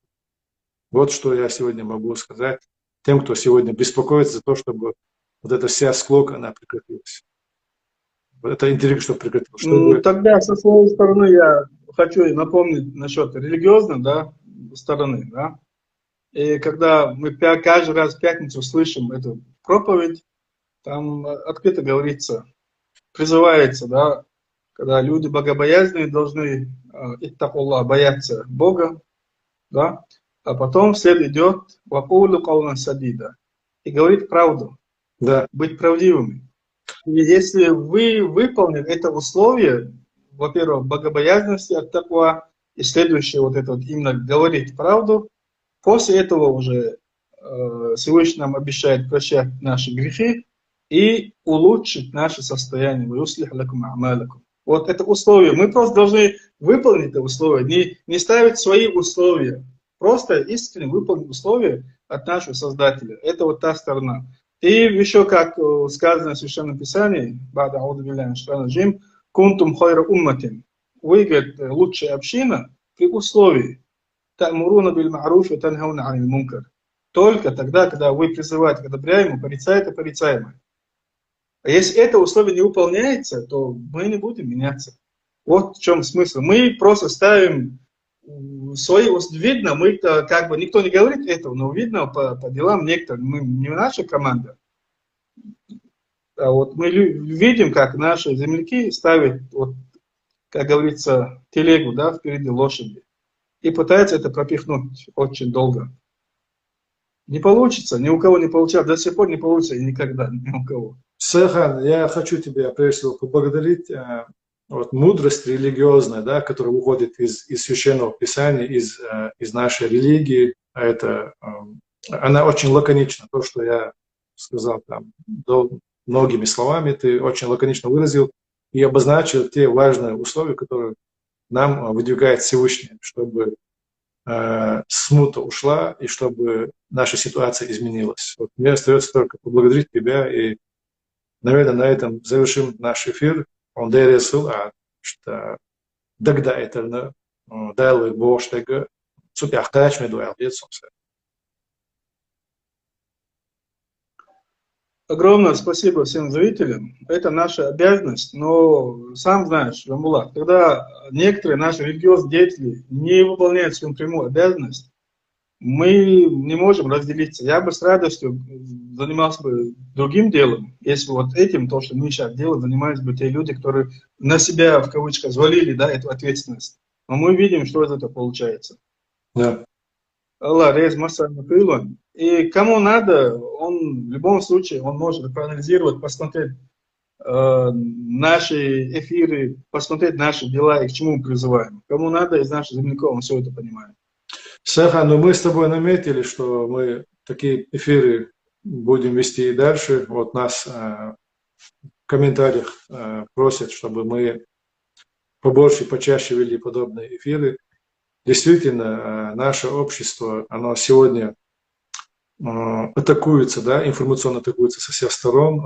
Вот что я сегодня могу сказать тем, кто сегодня беспокоится за то, чтобы вот эта вся склока, она прекратилась. Вот это интервью, чтобы прекратилось. Чтобы... Тогда со своей стороны я хочу напомнить насчет религиозной, да, стороны. Да? И когда мы каждый раз в пятницу слышим эту проповедь, там открыто говорится, призывается, да, когда люди богобоязненные должны иттакуллах, бояться Бога, да, а потом вслед идет вакулу каулан садида и говорит правду, да. Быть правдивыми. И если вы выполнили это условие, во-первых, богобоязненности от таква, и следующее вот это вот именно говорить правду, после этого уже Всевышний нам обещает прощать наши грехи, и улучшить наше состояние. Вот это условие. Мы просто должны выполнить это условие, не ставить свои условия. Просто искренне выполнить условия от нашего Создателя. Это вот та сторона. И еще, как сказано в Священном Писании, «Кунтум хайра умматин». Вы, говорит, лучшая община при условии «Та'муруна биль ма'руф ва танхауна анил мункар». Только тогда, когда вы призываете к одобряемому, порицаете порицаемое. А если это условие не выполняется, то мы не будем меняться. Вот в чем смысл. Мы просто ставим свои, видно, мы как бы, никто не говорит этого, но видно по делам некоторых, мы не наша команда. А вот мы видим, как наши земляки ставят, вот, как говорится, телегу, да, впереди лошади. И пытаются это пропихнуть очень долго. Не получится, ни у кого не получалось, до сих пор не получится и никогда, ни у кого. Сайхан, я хочу тебя прежде всего поблагодарить. Вот мудрость религиозная, да, которая уходит из Священного Писания, из нашей религии, она очень лаконична. То, что я сказал там многими словами, ты очень лаконично выразил и обозначил те важные условия, которые нам выдвигает Всевышний, чтобы смута ушла и чтобы наша ситуация изменилась. Вот мне остается только поблагодарить тебя и, наверное, на этом завершим наш эфир. Он дересил, что тогда это дал Бог, что супяхтач меду албецумся. Огромное спасибо всем зрителям. Это наша обязанность, но сам знаешь, Рамбулат, когда некоторые наши религиозные деятели не выполняют свою прямую обязанность, мы не можем разделиться. Я бы с радостью занимался бы другим делом, если вот этим, то, что мы сейчас делаем, занимались бы те люди, которые на себя, в кавычках, взвалили, да, эту ответственность. Но мы видим, что из этого получается. Да. Аллах, рез масса пылон. И кому надо, он в любом случае, он может проанализировать, посмотреть наши эфиры, посмотреть наши дела и к чему мы призываем. Кому надо из наших земляков, он все это понимает. Сайхан, ну мы с тобой наметили, что мы такие эфиры будем вести и дальше. Вот нас в комментариях просят, чтобы мы побольше, почаще вели подобные эфиры. Действительно, наше общество, оно сегодня атакуется, да, информационно атакуется со всех сторон,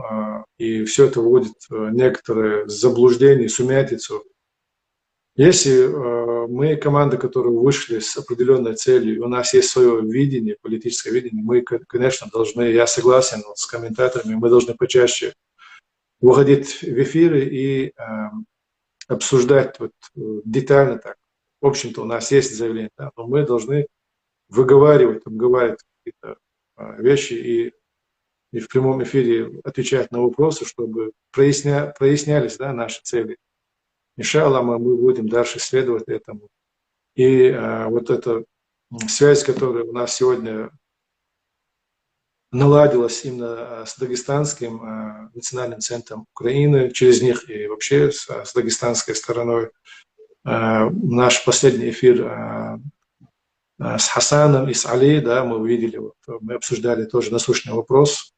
и все это вводит некоторые заблуждения, сумятицу. Если мы команда, которые вышли с определенной целью, у нас есть свое видение, политическое видение, мы, конечно, должны, я согласен с комментаторами, мы должны почаще выходить в эфиры и обсуждать вот, детально так. В общем-то, у нас есть заявление, да, но мы должны выговаривать, обговаривать какие-то вещи и в прямом эфире отвечать на вопросы, чтобы прояснялись, да, наши цели. Иншаллах, мы будем дальше следовать этому. И вот эта связь, которая у нас сегодня наладилась именно с Дагестанским национальным центром Украины, через них и вообще с дагестанской стороной. Наш последний эфир с Хасаном и с Али, да, мы увидели, вот, мы обсуждали тоже насущный вопрос.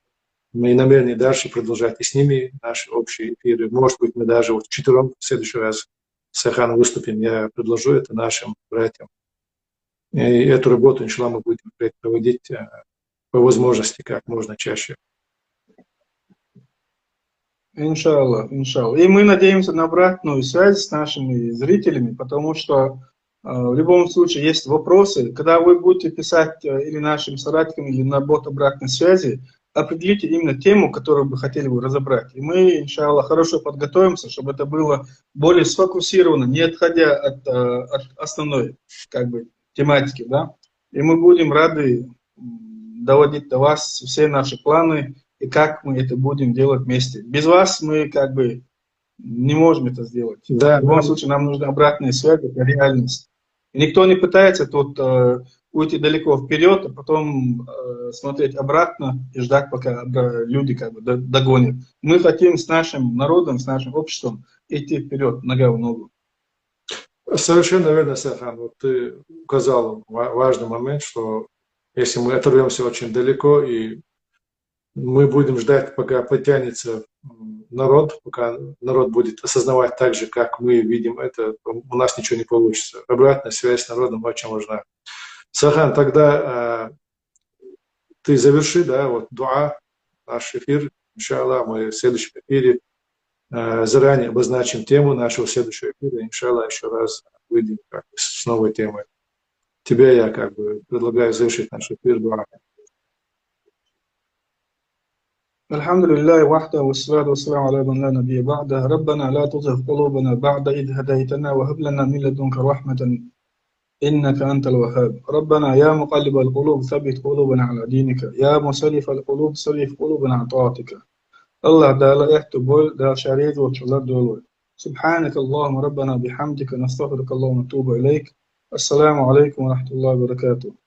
Мы намерены дальше продолжать и с ними наши общие эфиры. Может быть, мы даже вот вчетвером в следующий раз с Сайханом выступим. Я предложу это нашим братьям. И эту работу, иншаллах, мы будем проводить по возможности как можно чаще. Иншаллах, иншаллах. И мы надеемся на обратную связь с нашими зрителями, потому что в любом случае есть вопросы. Когда вы будете писать или нашим соратникам, или на бот обратной связи, определите именно тему, которую вы хотели бы разобрать. И мы, иншаллах, хорошо подготовимся, чтобы это было более сфокусировано, не отходя от основной как бы, тематики. Да? И мы будем рады доводить до вас все наши планы и как мы это будем делать вместе. Без вас мы как бы не можем это сделать. Да, в любом случае нам нужна обратная связь, это реальность. И никто не пытается тут уйти далеко вперед, а потом смотреть обратно и ждать, пока люди как бы догонят. Мы хотим с нашим народом, с нашим обществом идти вперед, нога в ногу. Совершенно верно, Сайхан. Вот ты указал важный момент, что если мы оторвемся очень далеко и Мы будем ждать, пока потянется народ, пока народ будет осознавать так же, как мы видим это, у нас ничего не получится. Обратная связь с народом очень важна. Сахан, тогда ты заверши, да, вот дуа, наш эфир. Иншаллах, мы в следующем эфире заранее обозначим тему нашего следующего эфира. Иншаллах, еще раз выйдем с новой темой. Тебе я предлагаю завершить наш эфир дуа. الحمد لله وحده والصلاة والسلام على من لا نبي بعده ربنا لا تزغ قلوبنا بعد إذ هديتنا وهب لنا من لدنك رحمة إنك أنت الوهاب ربنا يا مقلب القلوب ثبت قلوبنا على دينك يا مصرف القلوب صرف قلوبنا عن طاعتك الله دالا احتبول دا شريط وشلر دول سبحانك اللهم ربنا بحمدك نستغفرك اللهم ونتوب إليك السلام عليكم ورحمة الله وبركاته